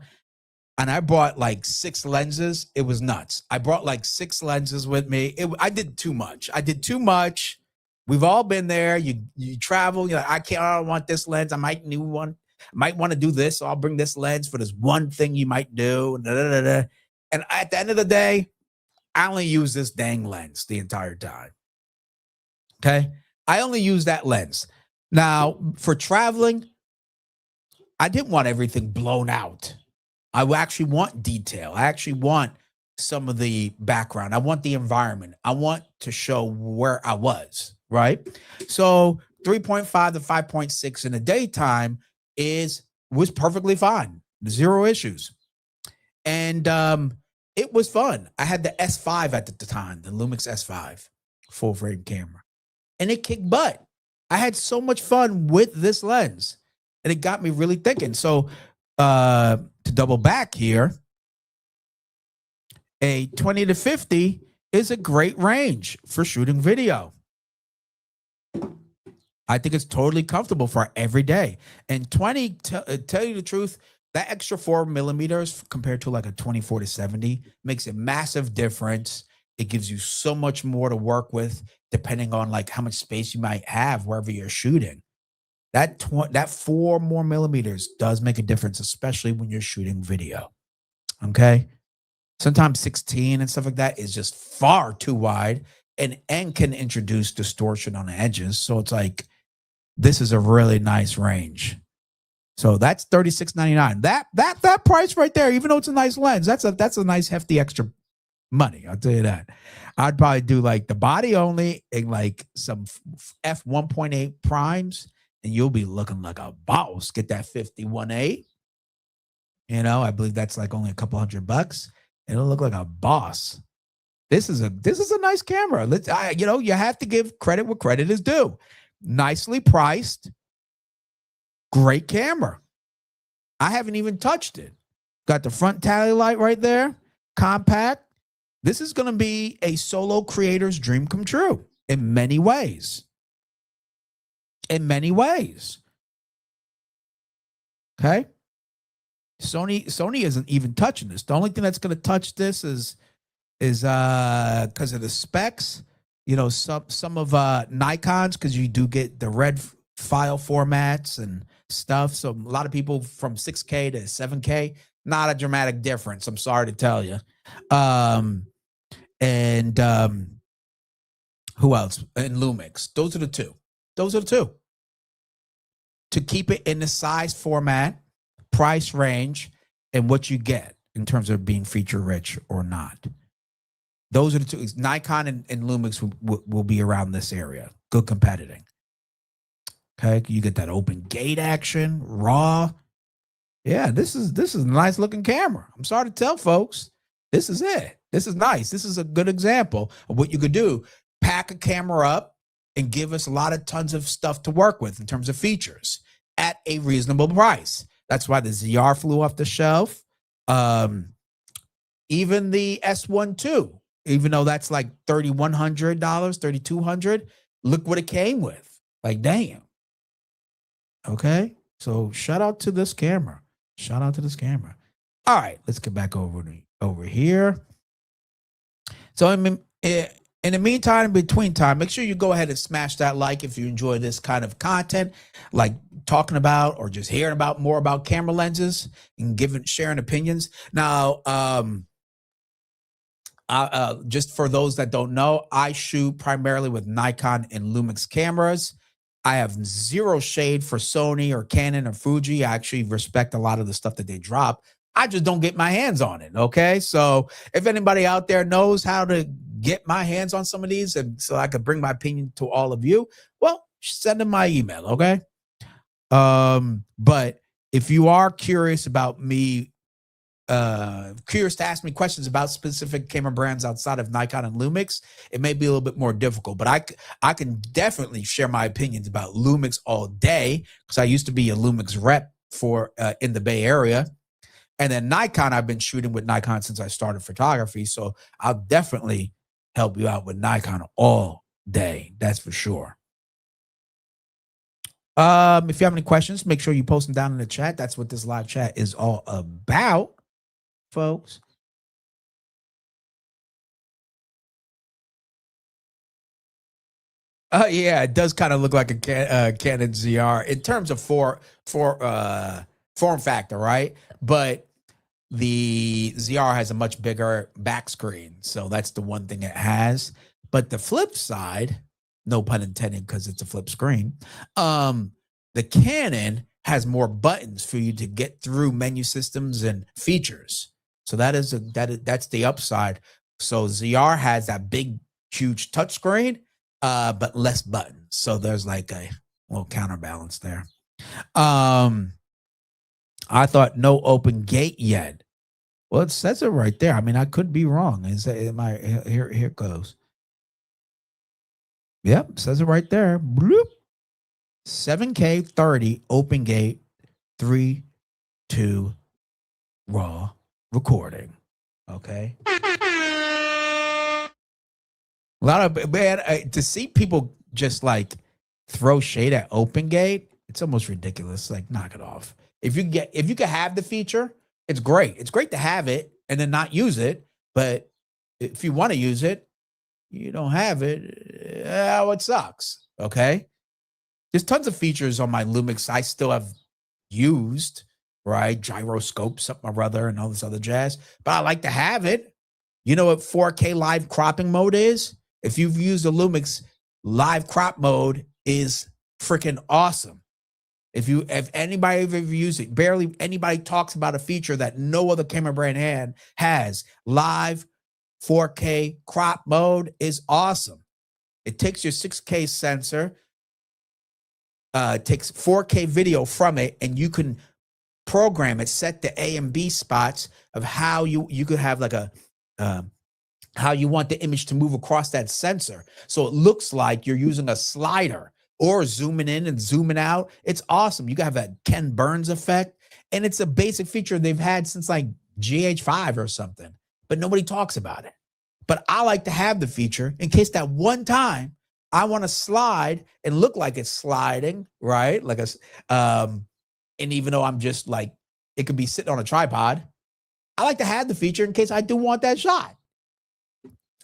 and I brought like 6 lenses. It was nuts. I brought like 6 lenses with me. I did too much. We've all been there. You travel. You're like, I don't want this lens. I might need one. I might want to do this. So I'll bring this lens for this one thing you might do. And at the end of the day, I only use this dang lens the entire time. Okay. I only use that lens. Now, for traveling, I didn't want everything blown out. I actually want detail. I actually want some of the background. I want the environment. I want to show where I was, right? So 3.5 to 5.6 in the daytime was perfectly fine. 0 issues. And it was fun. I had the S5 at the time, the Lumix S5 full frame camera, and it kicked butt. I had so much fun with this lens, and it got me really thinking. So to double back here, a 20 to 50 is a great range for shooting video. I think it's totally comfortable for every day. And 20, tell you the truth, that extra 4 millimeters compared to like a 24 to 70 makes a massive difference. It gives you so much more to work with, depending on like how much space you might have wherever you're shooting. That 4 more millimeters does make a difference, especially when you're shooting video. Okay. Sometimes 16 and stuff like that is just far too wide and can introduce distortion on the edges. So it's like, this is a really nice range. So that's $36.99. That price right there, even though it's a nice lens, that's a nice hefty extra money. I'll tell you that. I'd probably do like the body only and like some f1.8 primes, and you'll be looking like a boss. Get that 51.8. You know, I believe that's like only a couple $100. It'll look like a boss. This is a nice camera. You have to give credit where credit is due. Nicely priced. Great camera. I haven't even touched it. Got the front tally light right there. Compact. This is going to be a solo creator's dream come true in many ways. In many ways. Okay. Sony isn't even touching this. The only thing that's going to touch this is because of the specs. You know, some of Nikon's, because you do get the red file formats and stuff. So a lot of people from 6K to 7K, not a dramatic difference. I'm sorry to tell you. Who else? And Lumix. Those are the two. To keep it in the size format, price range, and what you get in terms of being feature rich or not. Those are the two. Nikon and Lumix will be around this area. Good competing. Okay, you get that open gate action, raw. Yeah, this is a nice looking camera. I'm sorry to tell folks, this is it. This is nice. This is a good example of what you could do. Pack a camera up and give us tons of stuff to work with in terms of features at a reasonable price. That's why the ZR flew off the shelf. Even the S1 II, even though that's like $3,100, $3,200, look what it came with. Like, damn. Okay. So shout out to this camera. All right, let's get back over here. So in the meantime, in between time, make sure you go ahead and smash that like if you enjoy this kind of content, like talking about or just hearing about more about camera lenses and sharing opinions. Now, just for those that don't know, I shoot primarily with Nikon and Lumix cameras. I have zero shade for Sony or Canon or Fuji. I actually respect a lot of the stuff that they drop. I just don't get my hands on it. Okay. So if anybody out there knows how to get my hands on some of these and so I could bring my opinion to all of you, well, send them my email. Okay. But if you are curious about me curious to ask me questions about specific camera brands outside of Nikon and Lumix, it may be a little bit more difficult, but I can definitely share my opinions about Lumix all day because I used to be a Lumix rep for in the Bay Area. And then Nikon, I've been shooting with Nikon since I started photography. So I'll definitely help you out with Nikon all day. That's for sure. If you have any questions, make sure you post them down in the chat. That's what this live chat is all about, folks. Yeah, it does kind of look like a Canon ZR in terms of form factor, right? But the ZR has a much bigger back screen, so that's the one thing it has. But the flip side, no pun intended, because it's a flip screen, the Canon has more buttons for you to get through menu systems and features. So that's the upside. So ZR has that big, huge touchscreen, but less buttons. So there's like a little counterbalance there. I thought no open gate yet. Well, it says it right there. I mean, I could be wrong. Here it goes. Yep, says it right there. Bloop. 7K 30 open gate 3:2 raw recording. Okay. A lot of man to see people just like throw shade at open gate. It's almost ridiculous. Like, knock it off. If you can have the feature, it's great. It's great to have it and then not use it. But if you want to use it, you don't have it. Oh, it sucks. Okay. There's tons of features on my Lumix I still have used, right? Gyroscope, something or other, and all this other jazz. But I like to have it. You know what 4K live cropping mode is? If you've used the Lumix, live crop mode is freaking awesome. If anybody ever used it, barely anybody talks about a feature that no other camera brand has. Live 4K crop mode is awesome. It takes your 6K sensor, takes 4K video from it, and you can program it, set the A and B spots of how you could have like a how you want the image to move across that sensor. So it looks like you're using a slider or zooming in and zooming out. It's awesome. You can have that Ken Burns effect. And it's a basic feature they've had since like GH5 or something, but nobody talks about it. But I like to have the feature in case that one time I want to slide and look like it's sliding, right? Like and even though I'm just like, it could be sitting on a tripod, I like to have the feature in case I do want that shot.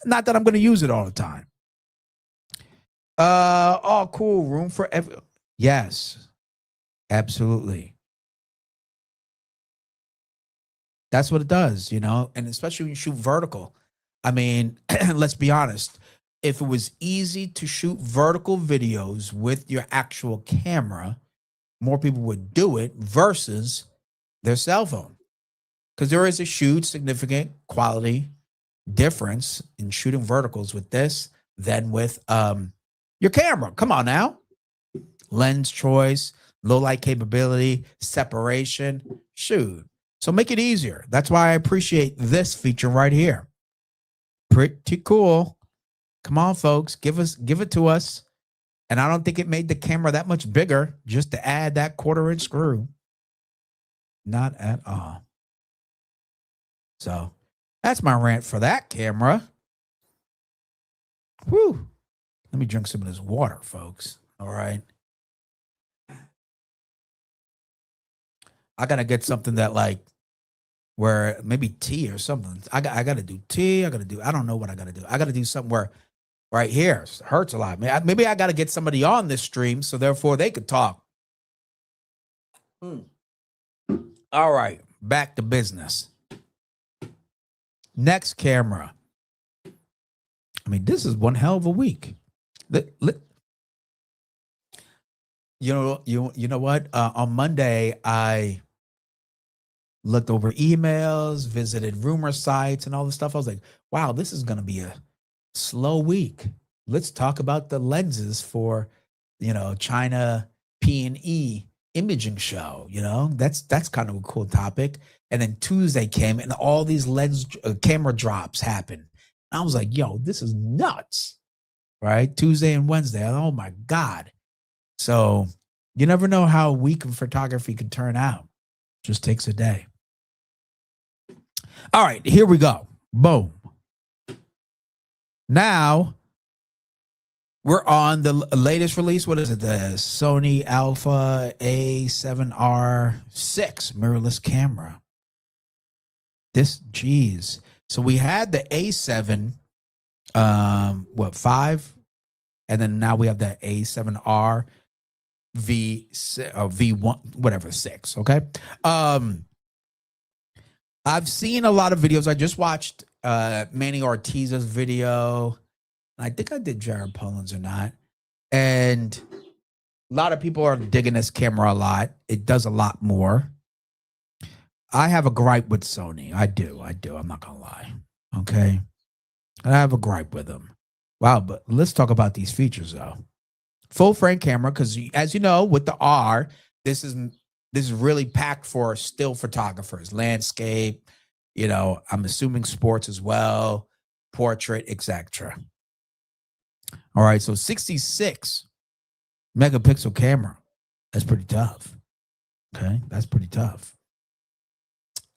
Not that I'm going to use it all the time. Oh, cool. Room for yes, absolutely. That's what it does, you know, and especially when you shoot vertical. I mean, let's be honest. If it was easy to shoot vertical videos with your actual camera, more people would do it versus their cell phone. Because there is a huge significant quality difference in shooting verticals with this than with your camera. Come on now. Lens choice, low light capability, separation, shoot. So make it easier. That's why I appreciate this feature right here. Pretty cool. Come on, folks, give it to us. And I don't think it made the camera that much bigger just to add that 1/4-inch screw. Not at all. So that's my rant for that camera. Whew. Let me drink some of this water, folks. All right. I gotta get something that like where maybe tea or something. I gotta do tea. I don't know what I gotta do. I gotta do something where right here it hurts a lot. Maybe I gotta get somebody on this stream so therefore they could talk. All right, back to business. Next camera. I mean, this is one hell of a week. You know what? On Monday, I looked over emails, visited rumor sites, and all this stuff. I was like, wow, this is going to be a slow week. Let's talk about the lenses for, China P&E Imaging Show. You know, that's kind of a cool topic. And then Tuesday came, and all these lens camera drops happened. I was like, yo, this is nuts, right? Tuesday and Wednesday. Oh my God. So you never know how a week of photography could turn out. Just takes a day. All right, here we go. Boom. Now we're on the latest release. What is it? The Sony Alpha A7R6 mirrorless camera. Geez. So we had the A7, 5? And then now we have the A7R V1, whatever, 6. Okay. I've seen a lot of videos. I just watched Manny Ortiz's video. I think I did Jared Poland's or not. And a lot of people are digging this camera a lot. It does a lot more. I have a gripe with Sony. I do. I'm not going to lie. Okay. I have a gripe with them. Wow. But let's talk about these features, though. Full frame camera, because as you know, with the R, this is really packed for still photographers, landscape, you know, I'm assuming sports as well, portrait, etc. All right, so 66 megapixel camera. That's pretty tough. Okay, that's pretty tough.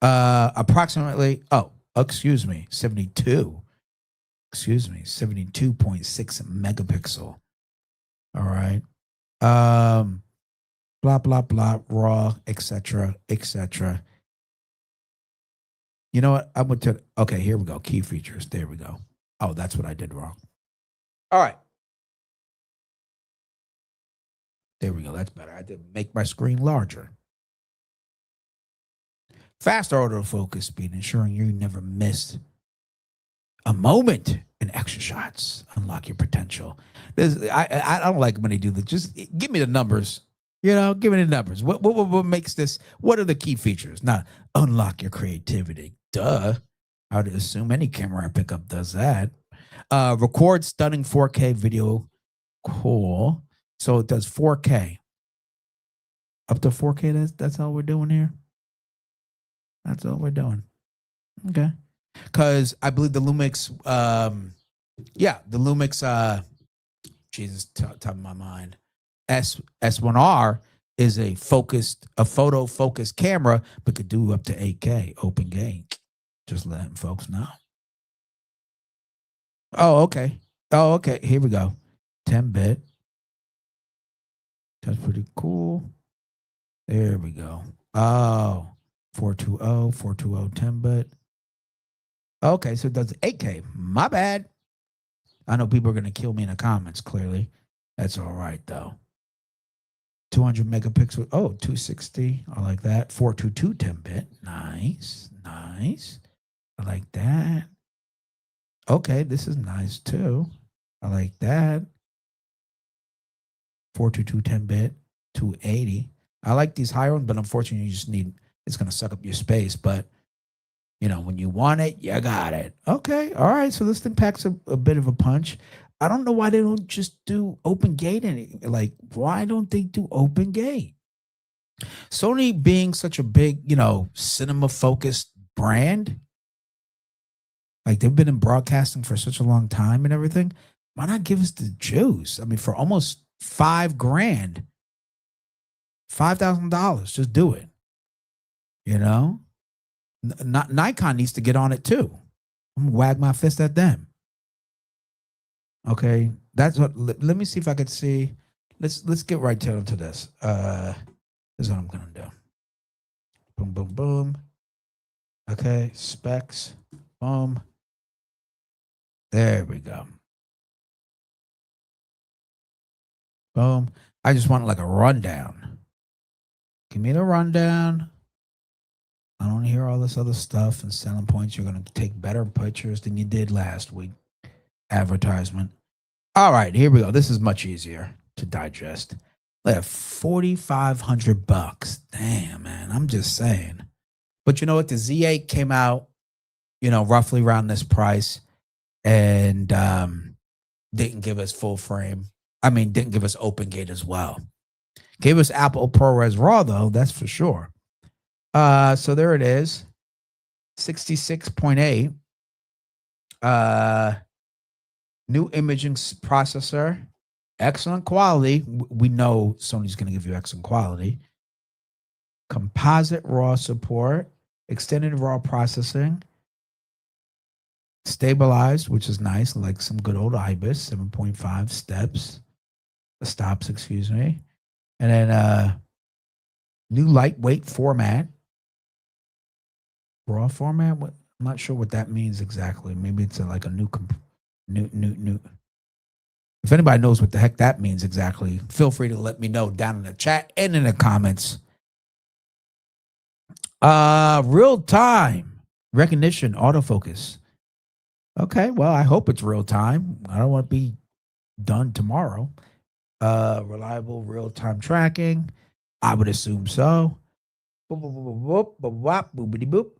Approximately, 72. 72.6 megapixel. All right. Blah, blah, blah, raw, etc., etc. You know what? I went to, okay, here we go. Key features. There we go. Oh, that's what I did wrong. All right. There we go. That's better. I had to make my screen larger. Fast autofocus speed, ensuring you never miss a moment in extra shots. Unlock your potential. I don't like when they do that. Just give me the numbers. You know, give me the numbers. What makes this? What are the key features? Not unlock your creativity. Duh. I would assume any camera I pick up does that. Record stunning 4K video. Cool. So it does 4K. Up to 4K. That's all we're doing here. That's all we're doing. Okay. Because I believe the Lumix, the Lumix, Jesus, top of my mind, S1R is a photo focused camera, but could do up to 8K open gate. Just letting folks know. Oh, okay. Here we go. 10-bit. That's pretty cool. There we go. Oh, 420 10-bit. Okay, so it does 8K. My bad. I know people are going to kill me in the comments, clearly. That's all right, though. 200 megapixel. Oh, 260. I like that. 422 10-bit. Nice. I like that. Okay, this is nice, too. I like that. 422 10-bit. 280. I like these higher ones, but unfortunately, you just need, it's going to suck up your space, but you know, when you want it, you got it. Okay. All right. So this thing packs a bit of a punch. I don't know why they don't just do open gate. Like, why don't they do open gate? Sony being such a big, you know, cinema focused brand, like they've been in broadcasting for such a long time and everything. Why not give us the juice? I mean, for almost $5,000, $5,000, just do it. You know? Nikon needs to get on it too. I'm gonna wag my fist at them. Okay, that's what. Let me see if I could see. Let's get right into this. This is what I'm gonna do. Boom, boom, boom. Okay, specs. Boom. There we go. Boom. I just want like a rundown. Give me the rundown. I don't hear all this other stuff and selling points. You're going to take better pictures than you did last week. Advertisement. All right, here we go. This is much easier to digest. Like $4,500. Damn, man. I'm just saying. But you know what? The Z8 came out, you know, roughly around this price and didn't give us full frame. I mean, didn't give us open gate as well. Gave us Apple ProRes RAW though, that's for sure. So there it is, 66.8. New imaging processor, excellent quality. We know Sony's going to give you excellent quality. Composite RAW support, extended RAW processing, stabilized, which is nice, like some good old IBIS, 7.5 stops, excuse me. And then new lightweight format, RAW format. I'm not sure what that means exactly. Maybe it's like a new. If anybody knows what the heck that means exactly, feel free to let me know down in the chat and in the comments. Real time recognition, autofocus. Okay, well, I hope it's real time. I don't want to be done tomorrow. Reliable real time tracking. I would assume so. Boop, boop, boop, boop, boop, boop, boopity boop.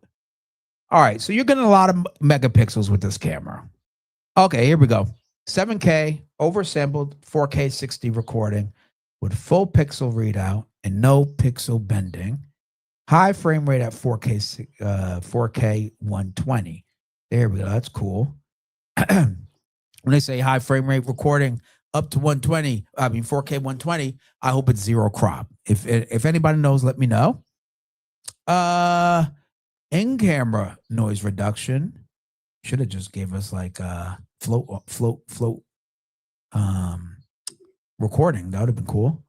All right, so you're getting a lot of megapixels with this camera. Okay, here we go. 7K oversampled 4K 60 recording with full pixel readout and no pixel bending. High frame rate at 4K 120. There we go. That's cool. When they say high frame rate recording up to 120, 4K 120, I hope it's zero crop. If anybody knows, let me know. In-camera noise reduction. Should have just gave us like float recording. That would have been cool.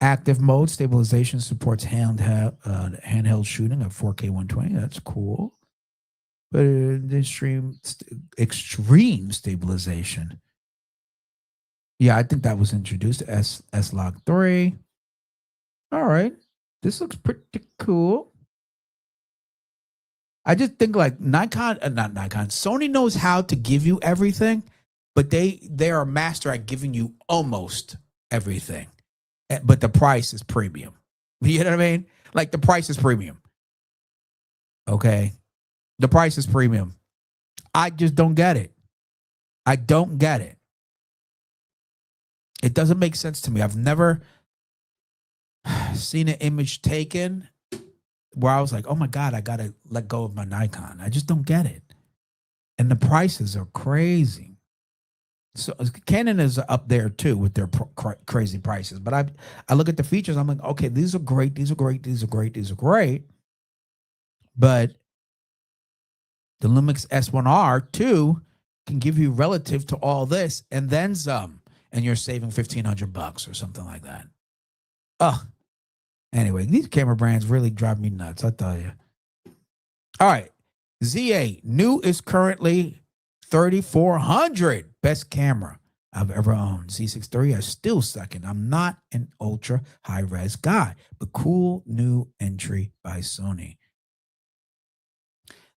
Active mode stabilization supports handheld shooting at 4K 120. That's cool. But extreme stabilization. Yeah, I think that was introduced. S-Log 3. All right. This looks pretty cool. I just think like Sony knows how to give you everything, but they are a master at giving you almost everything. But the price is premium. You know what I mean? Like the price is premium. Okay. The price is premium. I just don't get it. I don't get it. It doesn't make sense to me. I've never seen an image taken where I was like, oh my God, I got to let go of my Nikon. I just don't get it. And the prices are crazy. So Canon is up there too with their crazy prices. But I look at the features. I'm like, okay, these are great. These are great. These are great. These are great. But the Lumix S1R2 can give you relative to all this and then some. And you're saving $1,500 or something like that. Anyway, these camera brands really drive me nuts, I tell you. All right. Z8. New is currently $3,400. Best camera I've ever owned. Z6 III is still second. I'm not an ultra high-res guy, but cool new entry by Sony.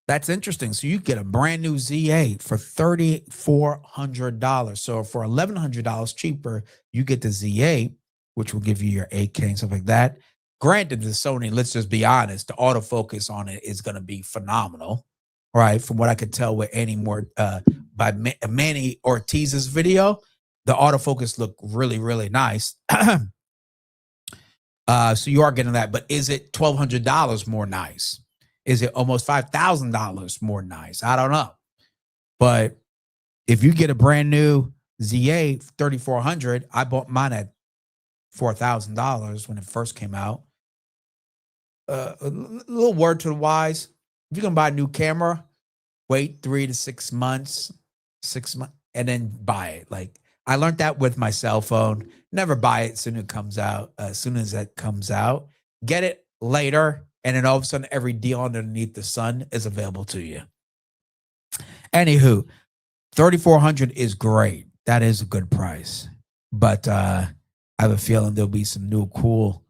That's interesting. So you get a brand new Z8 for $3,400. So for $1,100 cheaper, you get the Z8, which will give you your 8K and stuff like that. Granted, the Sony, let's just be honest, the autofocus on it is going to be phenomenal, right? From what I could tell with by Manny Ortiz's video, the autofocus looked really, really nice. So you are getting that, but is it $1,200 more nice? Is it almost $5,000 more nice? I don't know. But if you get a brand new Z8 $3,400, I bought mine at $4,000 when it first came out. A little word to the wise: if you're gonna buy a new camera, wait 3 to 6 months, and then buy it. Like I learned that with my cell phone. Never buy it as soon as it comes out. As soon as it comes out, get it later, and then all of a sudden, every deal underneath the sun is available to you. Anywho, $3,400 is great. That is a good price, but I have a feeling there'll be some new cool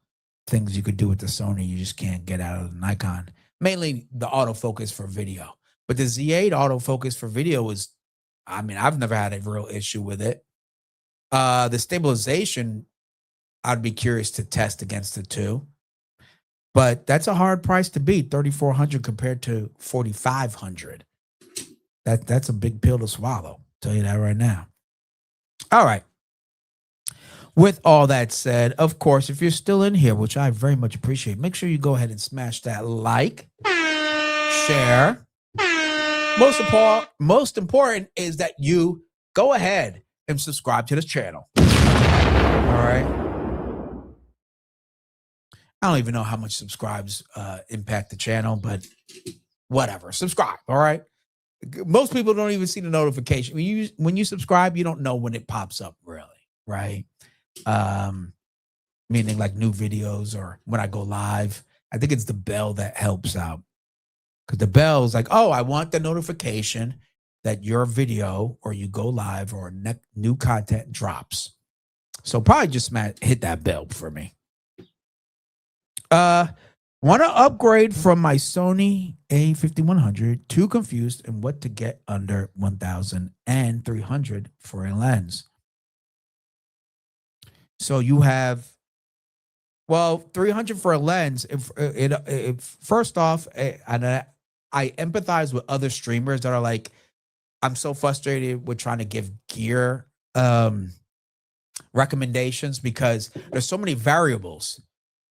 things you could do with the Sony you just can't get out of the Nikon. Mainly the autofocus for video. But the Z8 autofocus for video is, I mean, I've never had a real issue with it. The stabilization, I'd be curious to test against the two. But that's a hard price to beat, $3,400 compared to $4,500. That's a big pill to swallow. I'll tell you that right now. All right. With all that said, of course, if you're still in here, which I very much appreciate, make sure you go ahead and smash that like, share. Most important is that you go ahead and subscribe to this channel. All right. I don't even know how much subscribes impact the channel, but whatever. Subscribe. All right. Most people don't even see the notification. When you subscribe, you don't know when it pops up, really, right? Meaning like new videos or when I go live. I think it's the bell that helps out. Because the bell is like, oh, I want the notification that your video or you go live or new content drops. So probably just hit that bell for me. Want to upgrade from my Sony A5100, too confused in what to get under 1,300 for a lens. So you have, well, 300 for a lens. If first off, and I empathize with other streamers that are like, I'm so frustrated with trying to give gear recommendations because there's so many variables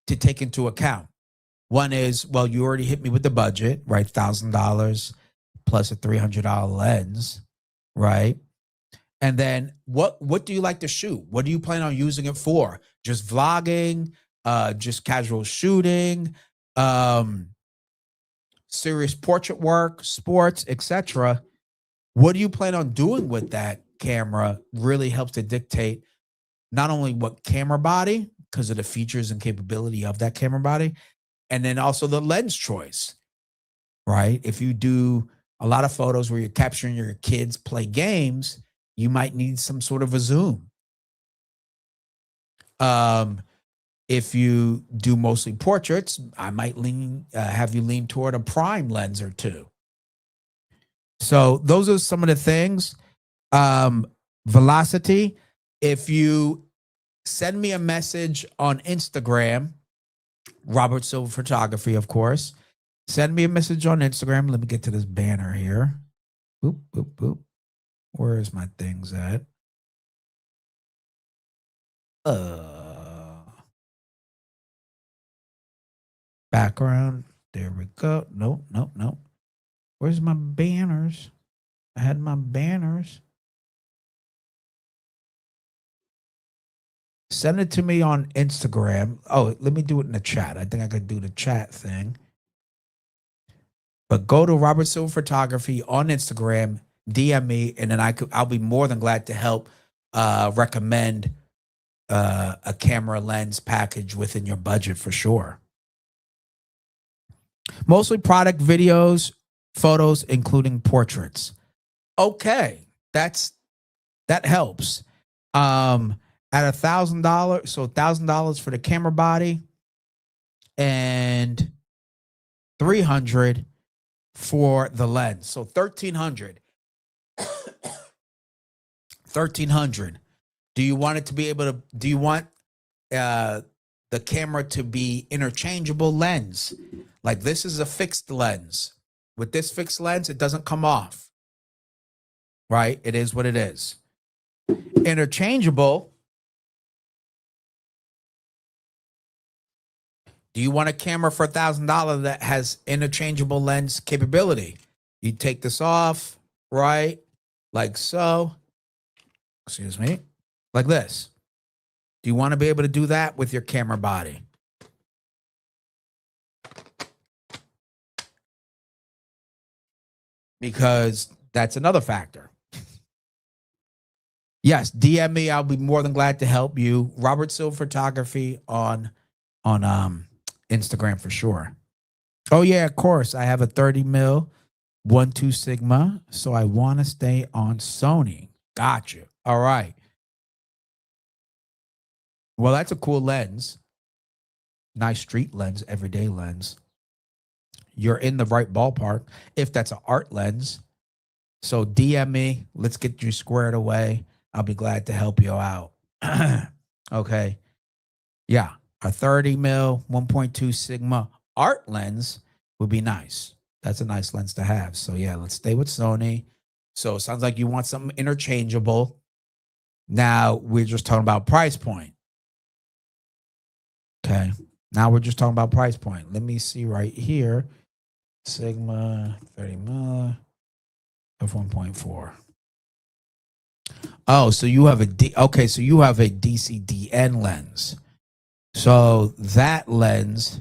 to take into account. One is, well, you already hit me with the budget, right? $1,000 plus a $300 lens, right? And then what do you like to shoot? What do you plan on using it for? Just vlogging, just casual shooting, serious portrait work, sports, etc. What do you plan on doing with that camera really helps to dictate not only what camera body, because of the features and capability of that camera body, and then also the lens choice, right? If you do a lot of photos where you're capturing your kids play games, you might need some sort of a zoom. If you do mostly portraits, I might have you lean toward a prime lens or two. So those are some of the things. Velocity. If you send me a message on Instagram, Robert Silver-Photography, of course. Send me a message on Instagram. Let me get to this banner here. Boop, boop, boop. Where is my things at? Background. There we go. Nope, nope, nope. Where's my banners? I had my banners. Send it to me on Instagram. Oh, let me do it in the chat. I think I could do the chat thing. But go to Robert Silver-Photography on Instagram, DM me, and then I'll be more than glad to help recommend a camera lens package within your budget for sure. Mostly product videos, photos, including portraits. Okay, that helps. At $1,000, so $1,000 for the camera body, and $300 for the lens. So $1,300. $1,300. Do you want it to be able to? Do you want the camera to be interchangeable lens? Like this is a fixed lens. With this fixed lens, it doesn't come off. Right? It is what it is. Interchangeable. Do you want a camera for $1,000 that has interchangeable lens capability? You take this off, right? Like so. Excuse me. Like this. Do you want to be able to do that with your camera body? Because that's another factor. Yes, DM me. I'll be more than glad to help you. Robert Silver-Photography on Instagram for sure. Oh yeah, of course. I have a 30mm 1.2 Sigma, so I want to stay on Sony. Gotcha. All right. Well, that's a cool lens. Nice street lens, everyday lens. You're in the right ballpark if that's an art lens. So DM me. Let's get you squared away. I'll be glad to help you out. Okay. Yeah. A 30mm 1.2 Sigma art lens would be nice. That's a nice lens to have. So yeah, let's stay with Sony. So it sounds like you want something interchangeable. Now we're just talking about price point. Okay. Now we're just talking about price point. Let me see right here. Sigma 30 mil f 1.4. Oh, so you have so you have a DCDN lens. So that lens,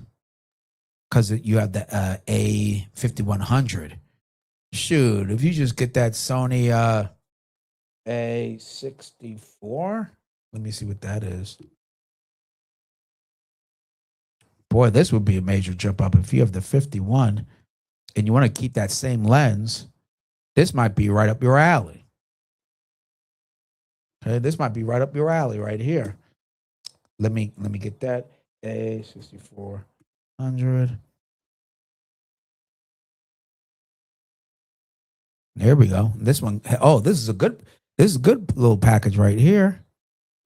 because you have the A5100. Shoot, if you just get that Sony A64, let me see what that is. Boy, this would be a major jump up. If you have the 51 and you want to keep that same lens, this might be right up your alley. Okay, this might be right up your alley right here. Let me get that A6400. There we go. This one, oh, this is a good little package right here.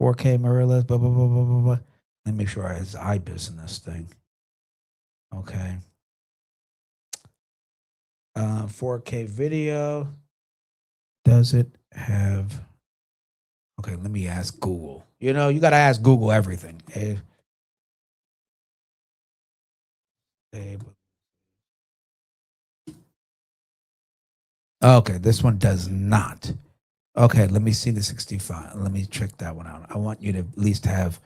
4K mirrorless, blah blah blah blah blah blah. Let me make sure I has IBIS in this thing. Okay. 4K video. Does it have? Okay, let me ask Google. You know, you got to ask Google everything. Okay, this one does not. Okay, let me see the 65. Let me check that one out. I want you to at least have.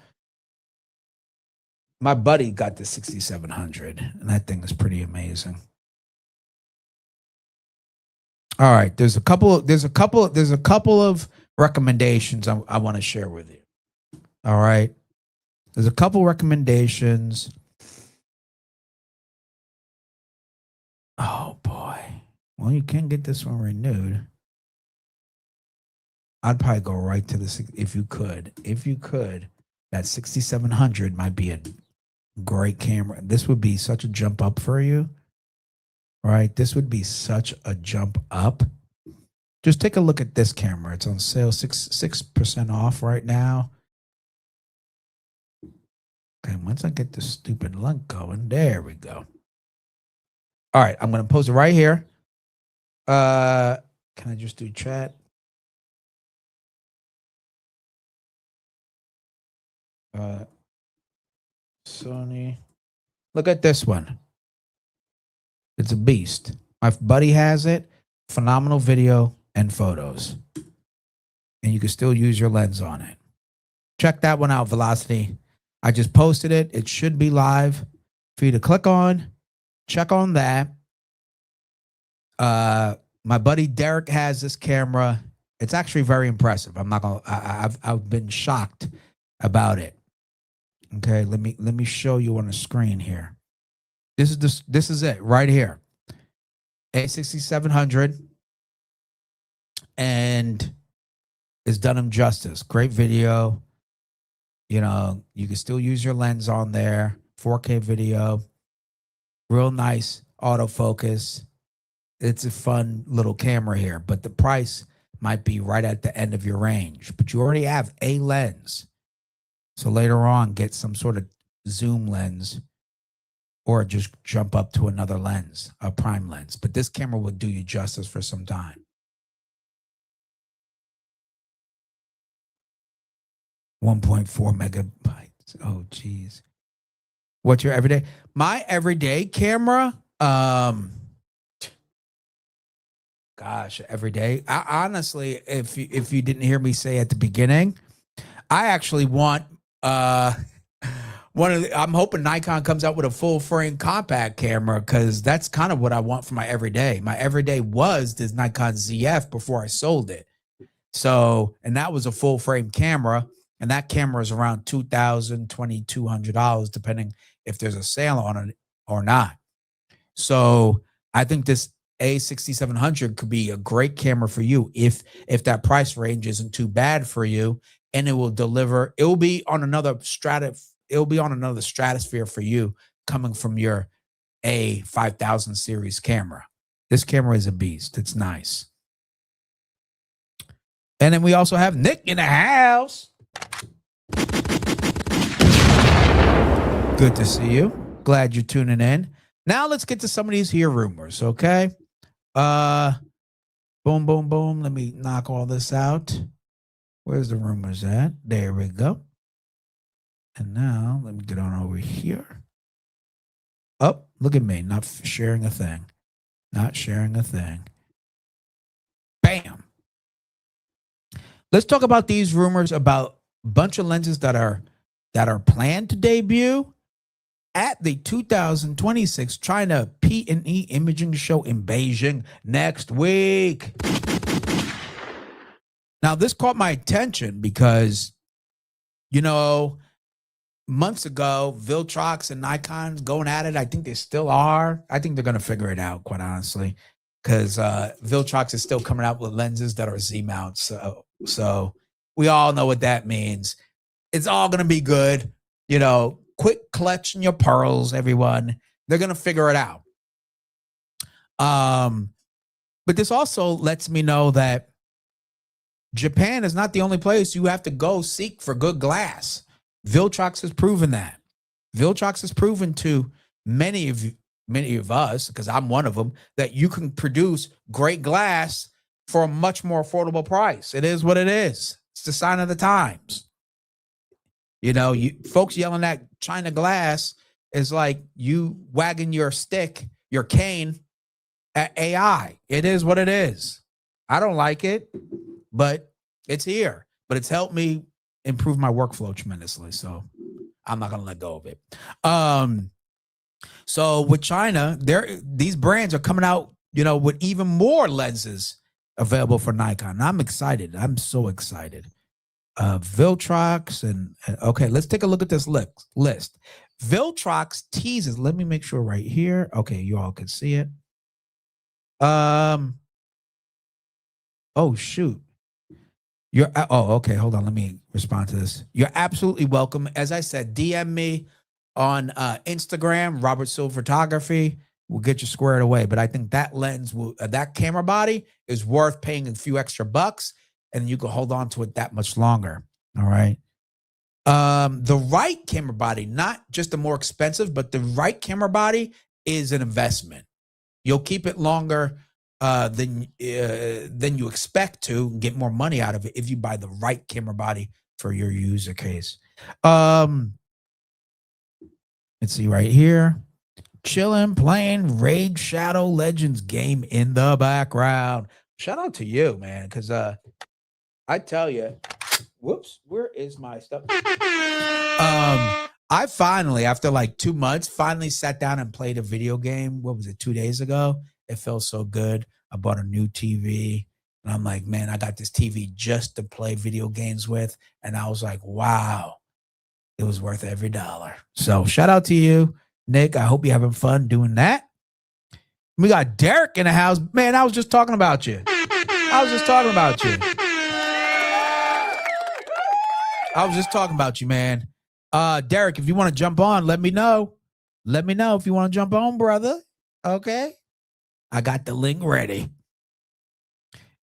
My buddy got the 6700, and that thing is pretty amazing. All right, there's a couple of recommendations I want to share with you. All right, there's a couple recommendations. Oh boy, well, you can get this one renewed. I'd probably go right to the, if you could, that 6700 might be a great camera. This would be such a jump up for you, right? This would be such a jump up. Just take a look at this camera. It's on sale, 6% off right now. Okay, once I get this stupid link going, there we go. All right, I'm going to post it right here. Can I just do chat? Sony. Look at this one. It's a beast. My buddy has it. Phenomenal video and photos. And you can still use your lens on it. Check that one out, Velocity. I just posted it. It should be live for you to click on. Check on that. My buddy Derek has this camera. It's actually very impressive. I'm not gonna. I've been shocked about it. Okay, let me show you on the screen here. This is it right here. A6700, and it's done him justice. Great video. You know, you can still use your lens on there. 4K video. Real nice autofocus. It's a fun little camera here, but the price might be right at the end of your range. But you already have a lens. So later on, get some sort of zoom lens or just jump up to another lens, a prime lens. But this camera will do you justice for some time. 1.4 megabytes. Oh, geez. What's your everyday? My everyday camera, gosh, every day. Honestly, if you didn't hear me say at the beginning, I actually want I'm hoping Nikon comes out with a full frame compact camera, because that's kind of what I want for my everyday. My everyday was this Nikon ZF before I sold it. So, and that was a full frame camera, and that camera is around $2,000, $2,200, depending if there's a sale on it or not. So I think this A6700 could be a great camera for you if that price range isn't too bad for you, and it will deliver. It will be on another stratosphere for you, coming from your A5000 series camera. This camera is a beast. It's nice. And then we also have Nick in the house. Good to see you. Glad you're tuning in. Now let's get to some of these here rumors, okay? Boom, boom, boom. Let me knock all this out. Where's the rumors at? There we go. And now let me get on over here. Oh, look at me, not sharing a thing. Not sharing a thing. Bam. Let's talk about these rumors about a bunch of lenses that are planned to debut at the 2026 China P&E Imaging Show in Beijing next week. Now, this caught my attention because, you know, months ago, Viltrox and Nikon going at it. I think they still are. I think they're going to figure it out, quite honestly, because Viltrox is still coming out with lenses that are Z-Mounts. So we all know what that means. It's all going to be good. You know, quit clutching your pearls, everyone. They're going to figure it out. But this also lets me know that Japan is not the only place you have to go seek for good glass. Viltrox has proven that. Viltrox has proven to many of us, because I'm one of them, that you can produce great glass for a much more affordable price. It is what it is. It's the sign of the times. You know, you folks yelling at China glass is like you wagging your stick, your cane at AI. It is what it is. I don't like it, but it's here. But it's helped me improve my workflow tremendously. So I'm not going to let go of it. So with China, these brands are coming out, you know, with even more lenses available for Nikon. And I'm excited. I'm so excited. Viltrox and okay, let's take a look at this list. Viltrox teases. Let me make sure right here. Okay, you all can see it. Oh shoot. Okay, hold on. Let me respond to this. You're absolutely welcome. As I said, DM me on Instagram, Robert Silver-Photography. We'll get you squared away. But I think that lens that camera body is worth paying a few extra bucks, and you can hold on to it that much longer. All right. The right camera body, not just the more expensive, but the right camera body is an investment. You'll keep it longer than you expect to and get more money out of it if you buy the right camera body for your user case. Let's see right here. Chilling, playing Raid Shadow Legends game in the background. Shout out to you, man, because I tell you, whoops, where is my stuff? I finally, after like 2 months, finally sat down and played a video game. What was it, 2 days ago? It felt so good. I bought a new TV. And I'm like, man, I got this TV just to play video games with. And I was like, wow, it was worth every dollar. So shout out to you, Nick. I hope you're having fun doing that. We got Derek in the house. Man, I was just talking about you. I was just talking about you, man. Derek, if you want to jump on, let me know. Let me know if you want to jump on, brother. Okay. I got the link ready.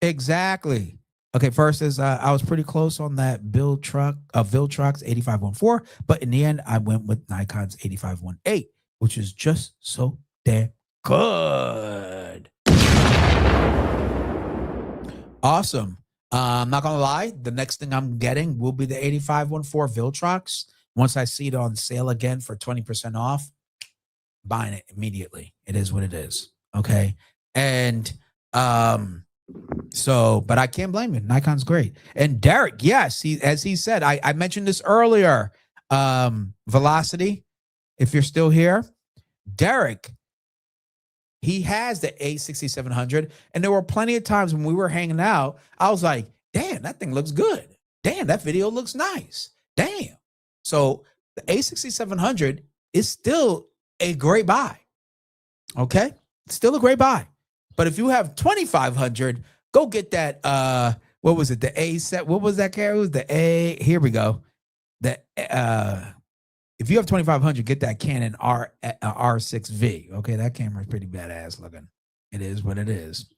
Exactly. Okay, first is I was pretty close on that Viltrox 8514, but in the end, I went with Nikon's 8518, which is just so damn good. Awesome. I'm not gonna lie, the next thing I'm getting will be the 8514 Viltrox. Once I see it on sale again for 20% off, buying it immediately. It is what it is. Okay. And but I can't blame you. Nikon's great. And Derek, yes, as he said, I mentioned this earlier. Velocity, if you're still here, Derek, he has the A6700, and there were plenty of times when we were hanging out, I was like, damn, that thing looks good. Damn, that video looks nice. Damn. So the A6700 is still a great buy. Okay? It's still a great buy. But if you have 2500, go get that what was it? The A set. What was that camera? It was the A. Here we go. The if you have 2500, get that Canon R6V. Okay, that camera is pretty badass looking. It is what it is.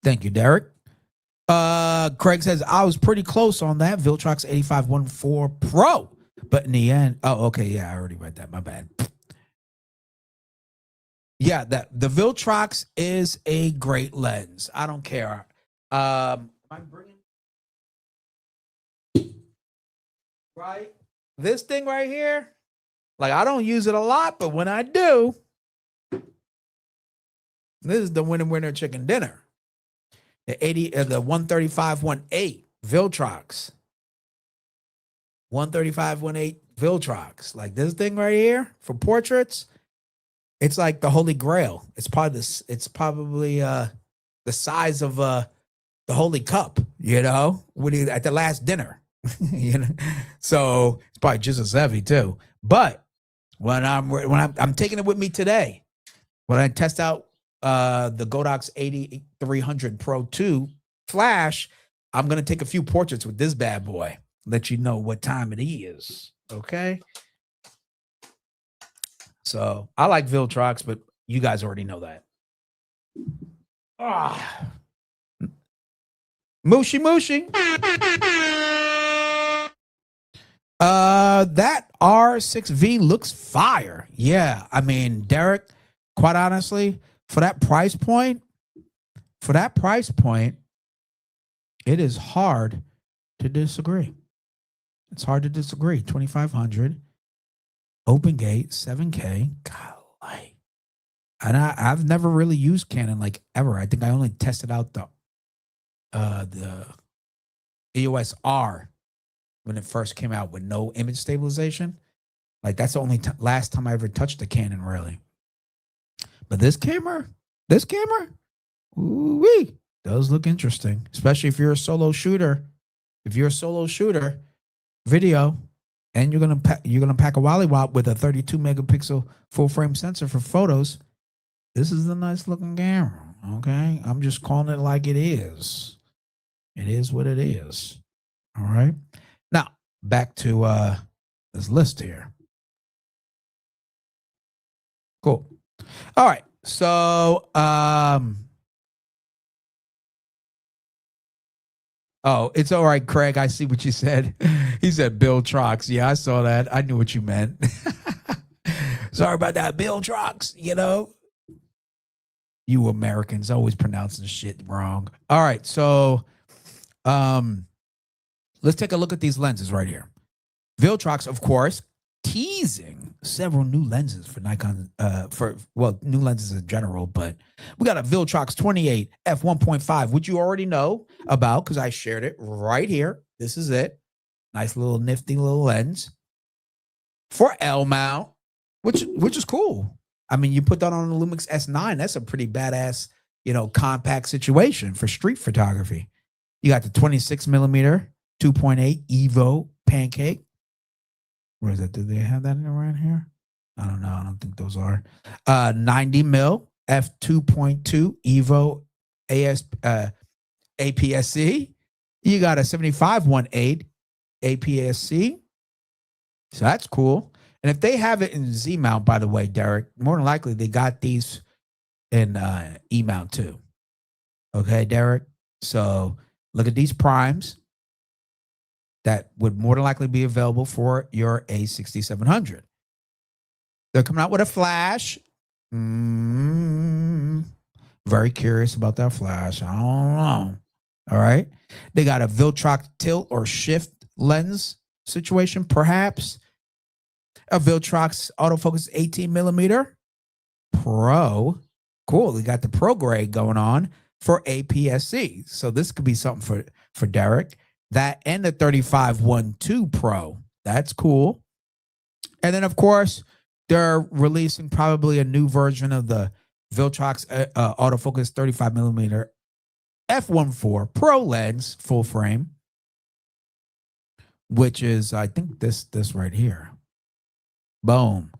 Thank you, Derek. Craig says I was pretty close on that Viltrox 8514 Pro, but in the end, oh, okay, yeah, I already read that. My bad. Yeah, the Viltrox is a great lens. I don't care. I'm bringing right? This thing right here, like I don't use it a lot, but when I do, this is the winner chicken dinner. The 135-1.8 Viltrox. 135-1.8 Viltrox. Like this thing right here for portraits, it's like the holy grail. It's probably the size of the holy cup, you know, at the last dinner. You know, so it's probably just as heavy too. But when I'm taking it with me today, when I test out the Godox 8300 Pro 2 flash, I'm gonna take a few portraits with this bad boy. Let you know what time it is. Okay. So I like Viltrox, but you guys already know that. Mushy. That R6V looks fire. Yeah. I mean, Derek, quite honestly, for that price point, it is hard to disagree. It's hard to disagree. 2500, open gate, 7K. Golly. And I've never really used Canon like ever. I think I only tested out the EOS R when it first came out with no image stabilization. Like that's the only last time I ever touched the Canon, really. But this camera, ooh-wee, does look interesting, especially if you're a solo shooter. If you're a solo shooter, video, and you're gonna pack a Wally Wop with a 32 megapixel full frame sensor for photos, this is a nice looking camera. Okay, I'm just calling it like it is. It is what it is. All right. Now back to this list here. Cool. All right. So oh, it's all right, Craig. I see what you said. He said Bill Trox. Yeah, I saw that. I knew what you meant. Sorry about that, Bill Trox. You know, you Americans always pronouncing shit wrong. All right, so let's take a look at these lenses right here. Viltrox, of course, teasing several new lenses for Nikon, new lenses in general, but we got a Viltrox 28 f1.5, which you already know about because I shared it right here. This is it. Nice little nifty little lens for L mount, which is cool. I mean, you put that on a Lumix S9, that's a pretty badass, you know, compact situation for street photography. You got the 26 millimeter 2.8 Evo pancake. Where is that? Do they have that around here? I don't know. I don't think those are. 90 mil f2.2 Evo APS-C. You got a 75-1.8 APS-C. So that's cool. And if they have it in Z-Mount, by the way, Derek, more than likely they got these in E-Mount too. Okay, Derek? So look at these primes that would more than likely be available for your A6700. They're coming out with a flash. Very curious about that flash. I don't know. All right. They got a Viltrox tilt or shift lens situation, perhaps. A Viltrox autofocus 18 millimeter Pro. Cool. They got the Pro grade going on for APS-C. So this could be something for Derek. That and the 35-1.2 Pro. That's cool. And then, of course, they're releasing probably a new version of the Viltrox autofocus 35 millimeter f1.4 Pro lens full frame, which is, I think, this right here. Boom.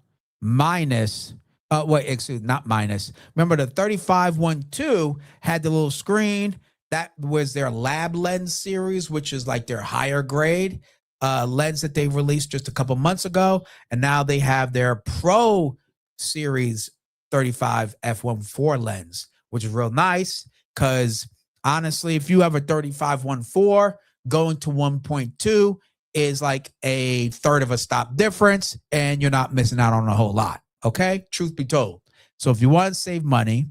Minus, not minus. Remember, the 35-1.2 had the little screen. That was their lab lens series, which is like their higher grade lens that they released just a couple months ago. And now they have their Pro series 35 f1.4 lens, which is real nice because honestly, if you have a 35-1.4 going to 1.2 is like a third of a stop difference and you're not missing out on a whole lot. Okay. Truth be told. So if you want to save money,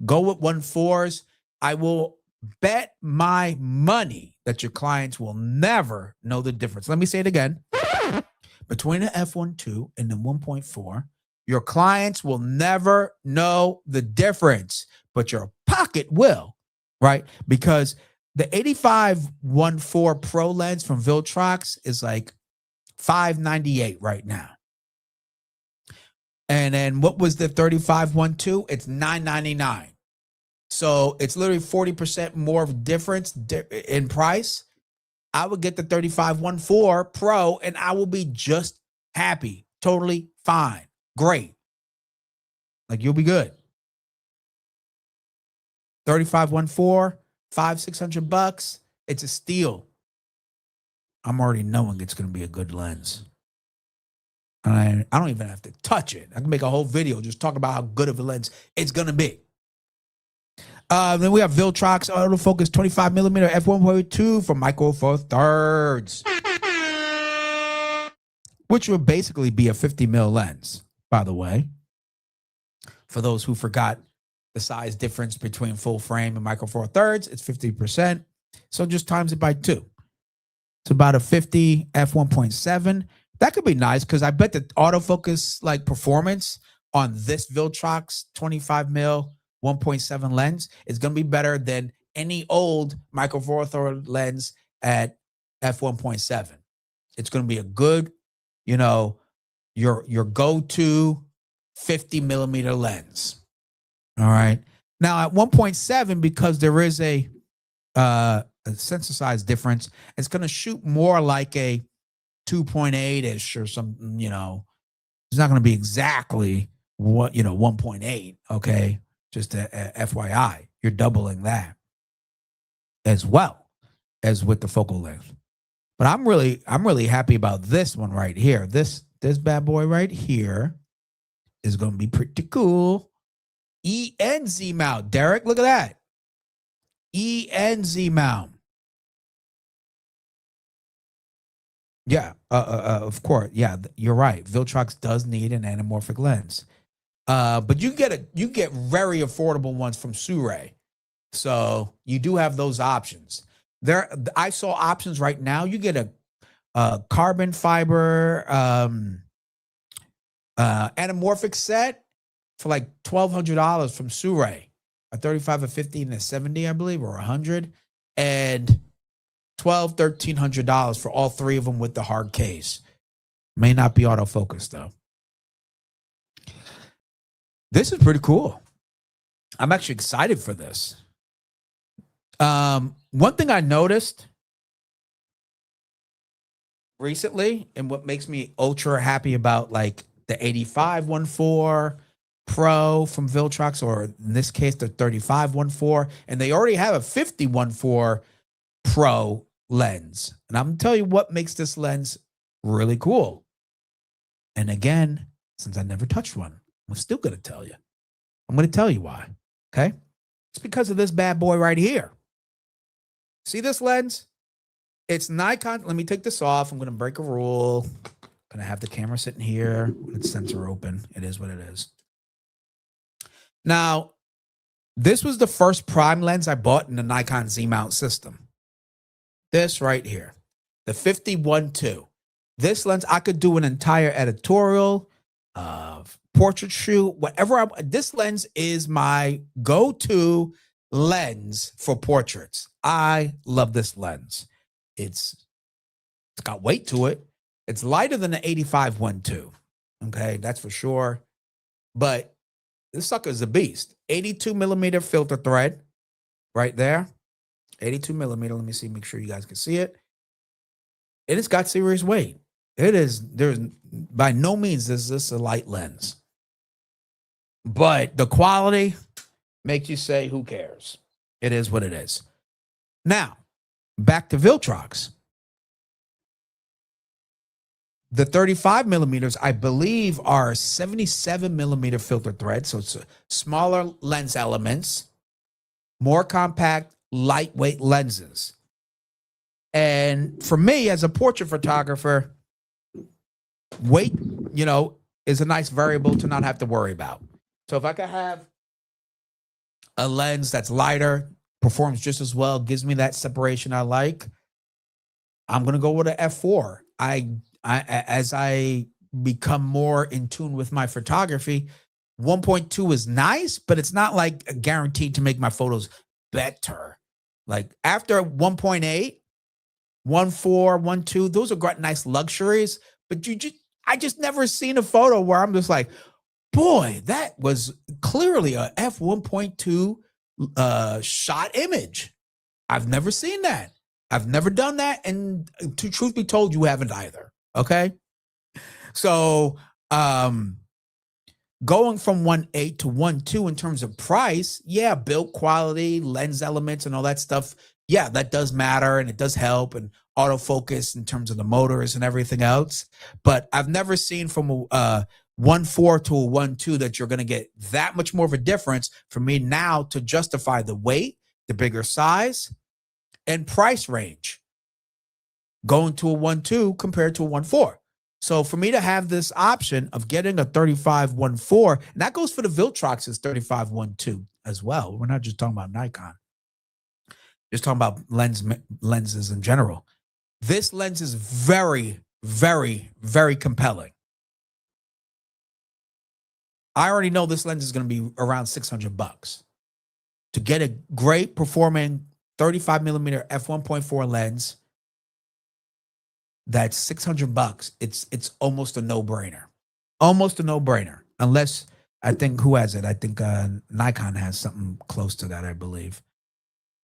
go with 1.4s. I will Bet my money that your clients will never know the difference. Let me say it again. Between the f1.2 and the 1.4, your clients will never know the difference, but your pocket will, right? Because the 85-1.4 Pro lens from Viltrox is like $598 right now. And then what was the 35-1.2? It's $999. So it's literally 40% more of difference in price. I would get the 35-1.4 Pro and I will be just happy. Totally fine. Great. Like, you'll be good. 35-1.4, $500-600. It's a steal. I'm already knowing it's going to be a good lens. I don't even have to touch it. I can make a whole video just talking about how good of a lens it's going to be. Then we have Viltrox autofocus 25mm f1.2 for Micro Four Thirds, which would basically be a 50mm lens, by the way. For those who forgot the size difference between full frame and Micro Four Thirds, it's 50%. So just times it by 2. It's about a 50 f1.7. That could be nice because I bet the autofocus like performance on this Viltrox 25mm 1.7 lens is going to be better than any old Micro Four Thirds lens at f1.7. It's going to be a good, your go-to 50mm lens. All right. Now at 1.7, because there is a sensor size difference, it's going to shoot more like a 2.8-ish or something. It's not going to be exactly what 1.8. Okay. Just a FYI, you're doubling that as well as with the focal length. But I'm really happy about this one right here. This bad boy right here is going to be pretty cool. Z-Mount, Derek, look at that. Z-Mount. Yeah, of course. Yeah, you're right. Viltrox does need an anamorphic lens. But you get very affordable ones from Sure. So you do have those options. I saw options right now. You get a carbon fiber anamorphic set for like $1,200 from Sure. A 35, a 50, and a 70, I believe, or 100, and $1,300 for all three of them with the hard case. May not be autofocus though. This is pretty cool. I'm actually excited for this. One thing I noticed recently, and what makes me ultra happy about like the 85-1.4 Pro from Viltrox, or in this case, the 35-1.4, and they already have a 50-1.4 Pro lens. And I'm gonna tell you what makes this lens really cool. And again, since I never touched one, I'm still going to tell you. I'm going to tell you why. Okay. It's because of this bad boy right here. See this lens? It's Nikon. Let me take this off. I'm going to break a rule. I'm going to have the camera sitting here with its sensor open. It is what it is. Now, this was the first prime lens I bought in the Nikon Z-Mount system. This right here, the 50-1.2. This lens, I could do an entire editorial, portrait shoot, whatever. This lens is my go-to lens for portraits. I love this lens. It's got weight to it. It's lighter than the 85-1.2. Okay, that's for sure. But this sucker is a beast. 82mm filter thread right there. 82mm. Let me see, make sure you guys can see it. And it's got serious weight. There's by no means is this a light lens. But the quality makes you say, who cares? It is what it is. Now, back to Viltrox. The 35mm, I believe, are 77mm filter thread. So it's smaller lens elements, more compact, lightweight lenses. And for me, as a portrait photographer, weight, is a nice variable to not have to worry about. So if I could have a lens that's lighter, performs just as well, gives me that separation I like, I'm gonna go with an f4. As I become more in tune with my photography, 1.2 is nice, but it's not like guaranteed to make my photos better. Like after 1.8, 1.4, 1.2, those are great, nice luxuries. But I just never seen a photo where I'm just like, boy, that was clearly a f1.2 shot image. I've never seen that. I've never done that, and to truth be told, you haven't either. Okay, so going from 1.8 to 1.2 in terms of price, yeah, build quality, lens elements, and all that stuff, yeah, that does matter, and it does help, and autofocus in terms of the motors and everything else. But I've never seen from a 1.4 to a 1.2 that you're going to get that much more of a difference for me now to justify the weight, the bigger size, and price range going to a 1.2 compared to a 1.4. So for me to have this option of getting a 35 1.4, and that goes for the Viltrox's 35 1.2 as well. We're not just talking about Nikon, just talking about lenses in general. This lens is very, very, very compelling. I already know this lens is going to be around $600 to get a great performing 35 millimeter f1.4 lens. That's $600. It's almost a no-brainer. Almost a no-brainer. Unless, I think, who has it? I think Nikon has something close to that, I believe.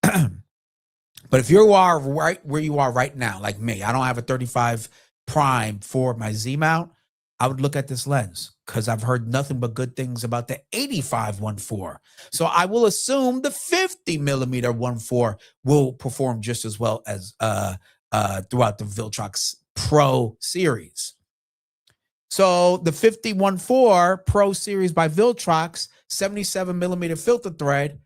But if you are right where you are right now, like me, I don't have a 35 prime for my Z-Mount, I would look at this lens because I've heard nothing but good things about the 85 1.4. So I will assume the 50 millimeter 1.4 will perform just as well as throughout the Viltrox Pro series. So the 50 1.4 Pro series by Viltrox, 77 millimeter filter thread,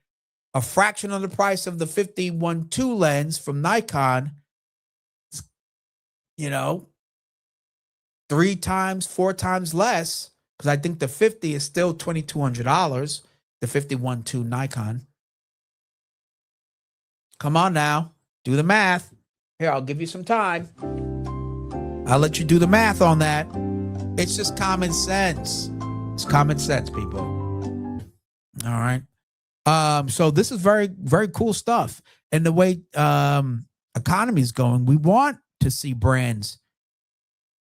a fraction of the price of the 50 1.2 lens from Nikon, 3 times, 4 times less, because I think the 50 is still $2,200, the 50 1.2 Nikon. Come on now, do the math. Here, I'll give you some time. I'll let you do the math on that. It's just common sense. It's common sense, people. All right. So this is very, very cool stuff. And the way economy is going, we want to see brands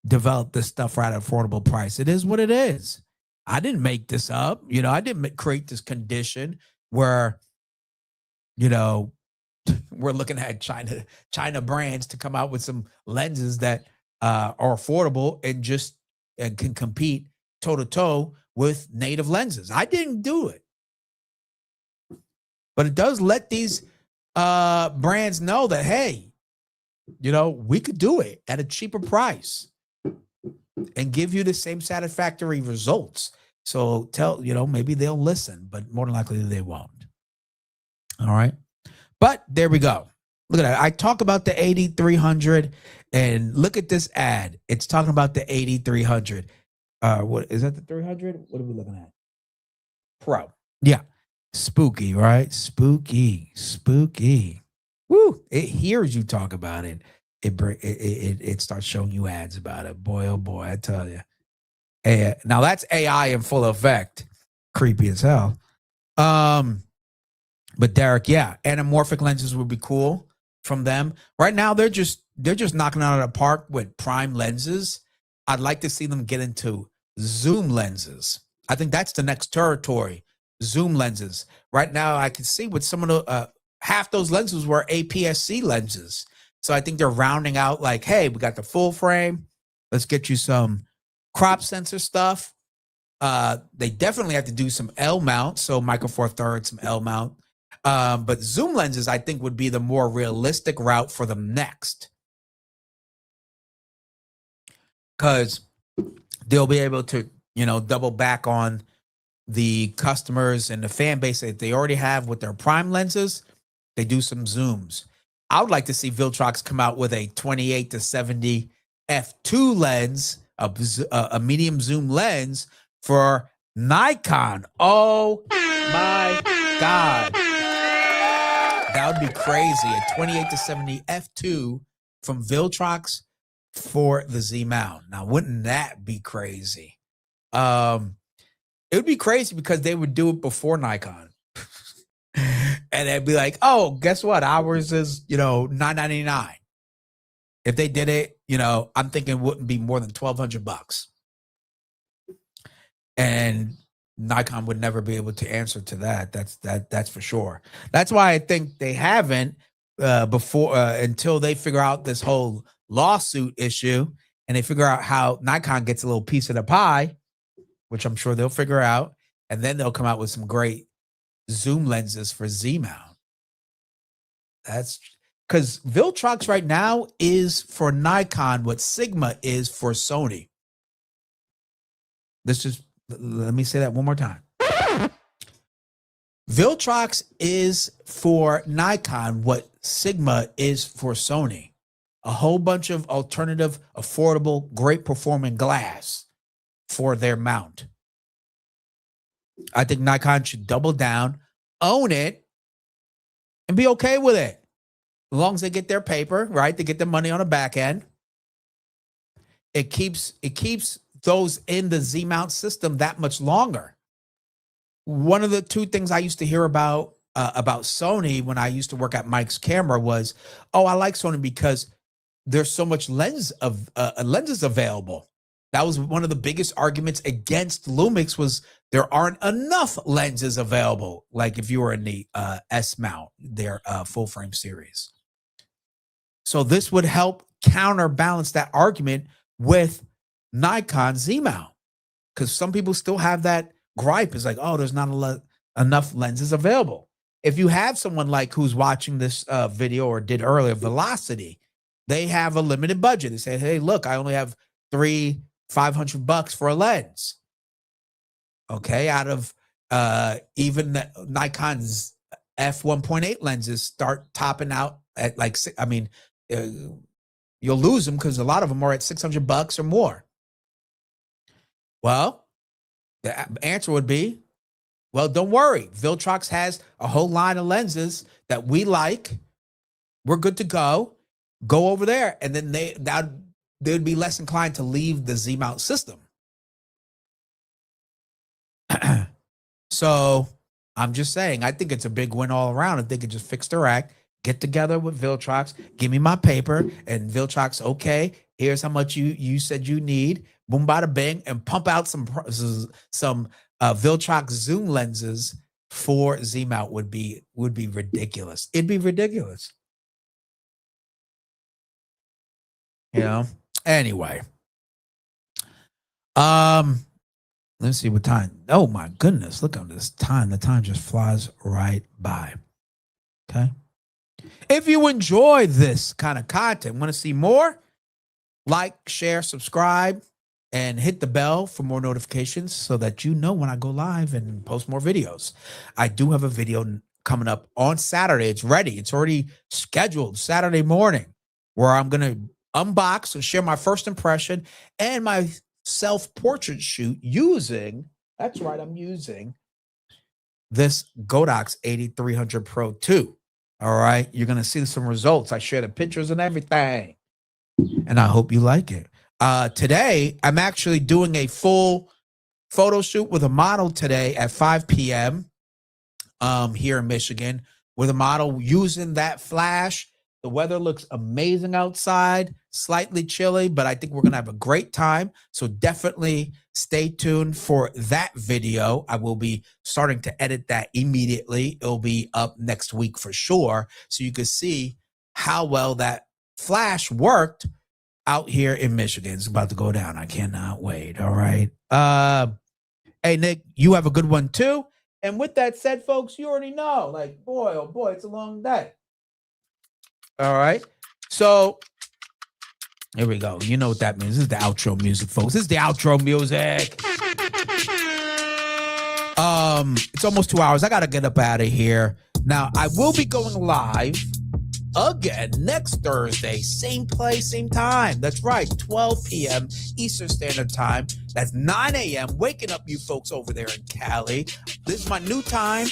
develop this stuff right at affordable price. It is what it is. I didn't make this up. I didn't create this condition where, we're looking at China brands to come out with some lenses that are affordable and can compete toe to toe with native lenses. I didn't do it, but it does let these brands know that, hey, we could do it at a cheaper price and give you the same satisfactory results. So maybe they'll listen, but more than likely they won't. All right. But there we go. Look at that. I talk about the 8300 and look at this ad. It's talking about the 8300. What is that, the 300? What are we looking at? Pro. Yeah. Spooky, right? Spooky. Woo. It hears you talk about it. It starts showing you ads about it. Boy, oh boy, I tell you. Now that's AI in full effect. Creepy as hell. But Derek, yeah, anamorphic lenses would be cool from them. Right now, they're just knocking out of the park with prime lenses. I'd like to see them get into zoom lenses. I think that's the next territory. Zoom lenses. Right now, I can see with some of the half those lenses were APS-C lenses. So I think they're rounding out like, hey, we got the full frame. Let's get you some crop sensor stuff. They definitely have to do some L mount. So micro four thirds, some L mount. But zoom lenses, I think, would be the more realistic route for them next. Because they'll be able to, double back on the customers and the fan base that they already have with their prime lenses. They do some zooms. I would like to see Viltrox come out with a 28 to 70 f2 lens, a medium zoom lens for Nikon. Oh my God. That would be crazy. A 28-70 f2 from Viltrox for the Z-Mount. Now, wouldn't that be crazy? It would be crazy because they would do it before Nikon. And they'd be like, oh, guess what? Ours is, $999. If they did it, I'm thinking it wouldn't be more than $1,200. And Nikon would never be able to answer to that. That's for sure. That's why I think they haven't before until they figure out this whole lawsuit issue and they figure out how Nikon gets a little piece of the pie, which I'm sure they'll figure out, and then they'll come out with some great zoom lenses for Z-Mount. That's because Viltrox right now is for Nikon what Sigma is for Sony. Let me say that one more time. Viltrox is for Nikon what Sigma is for Sony. A whole bunch of alternative, affordable, great performing glass for their mount. I think Nikon should double down, own it, and be okay with it. As long as they get their paper, right? They get their money on the back end. It keeps those in the Z-Mount system that much longer. One of the two things I used to hear about Sony when I used to work at Mike's Camera was, I like Sony because there's so much lenses available. That was one of the biggest arguments against Lumix was there aren't enough lenses available. Like if you were in the S-Mount, their full frame series. So this would help counterbalance that argument with Nikon Z-Mount, because some people still have that gripe. It's like, there's not enough lenses available. If you have someone like who's watching this video or did earlier, Velocity, they have a limited budget. They say, hey, look, I only have $500 for a lens. Okay, out of even the Nikon's f1.8 lenses start topping out at like, you'll lose them because a lot of them are at $600 or more. Well, the answer would be, well, don't worry. Viltrox has a whole line of lenses that we like. We're good to go. Go over there. And then they'd be less inclined to leave the Z-Mount system. So I'm just saying, I think it's a big win all around if they could just fix their act, get together with Viltrox, give me my paper, and Viltrox, okay, here's how much you said you need, boom, bada bing, and pump out some Viltrox zoom lenses for Z-Mount would be ridiculous. It'd be ridiculous. Anyway. Let's see what time. Oh my goodness, look at this time. The time just flies right by. Okay. If you enjoy this kind of content, want to see more, like, share, subscribe, and hit the bell for more notifications so that you know when I go live and post more videos. I do have a video coming up on Saturday. It's ready. It's already scheduled Saturday morning where I'm going to unbox and share my first impression and my self-portrait shoot using, that's right, I'm using this Godox 8300 Pro 2. All right, you're going to see some results. I share the pictures and everything, and I hope you like it. Today, I'm actually doing a full photo shoot with a model today at 5 p.m. Here in Michigan with a model using that flash. The weather looks amazing outside, slightly chilly, but I think we're going to have a great time. So definitely stay tuned for that video. I will be starting to edit that immediately. It'll be up next week for sure. So you can see how well that flash worked out here in Michigan. It's about to go down. I cannot wait. All right. Hey, Nick, you have a good one too. And with that said, folks, you already know, like, boy, oh boy, it's a long day. All right. So here we go. You know what that means. This is the outro music, folks. This is the outro music. It's almost 2 hours. I got to get up out of here. Now, I will be going live again next Thursday. Same place, same time. That's right. 12 p.m. Eastern Standard Time. That's 9 a.m. Waking up you folks over there in Cali. This is my new time.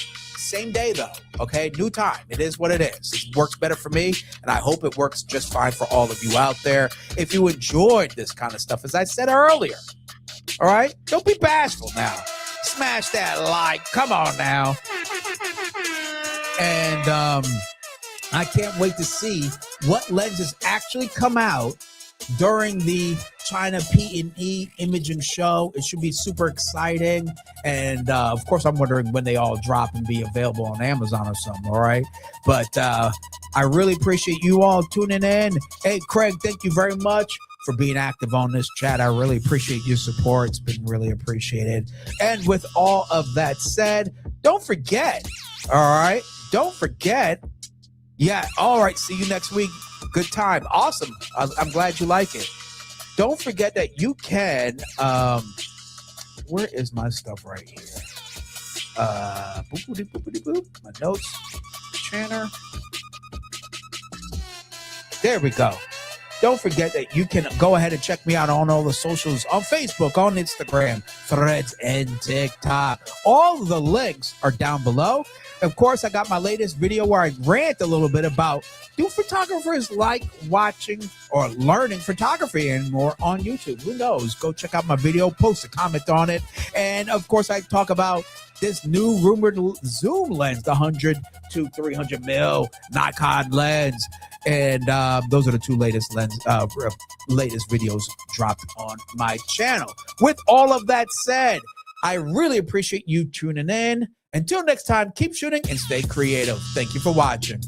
Same day though, okay? New time. It is what it is. It works better for me, and I hope it works just fine for all of you out there. If you enjoyed this kind of stuff, as I said earlier, all right? Don't be bashful now. Smash that like. Come on now. And I can't wait to see what lenses actually come out during the China P&E Imaging Show. It should be super exciting. And of course, I'm wondering when they all drop and be available on Amazon or something, all right? But I really appreciate you all tuning in. Hey, Craig, thank you very much for being active on this chat. I really appreciate your support. It's been really appreciated. And with all of that said, don't forget, all right? Don't forget. Yeah, all right. See you next week. Good time. Awesome. I'm glad you like it. Don't forget that you can, where is my stuff right here? Boop. My notes, Channer. There we go. Don't forget that you can go ahead and check me out on all the socials, on Facebook, on Instagram, Threads, and TikTok. All of the links are down below. Of course, I got my latest video where I rant a little bit about, do photographers like watching or learning photography anymore on YouTube? Who knows? Go check out my video, post a comment on it. And of course, I talk about this new rumored zoom lens, the 100 to 300 mil Nikon lens. And those are the two latest latest videos dropped on my channel. With all of that said, I really appreciate you tuning in. Until next time, keep shooting and stay creative. Thank you for watching.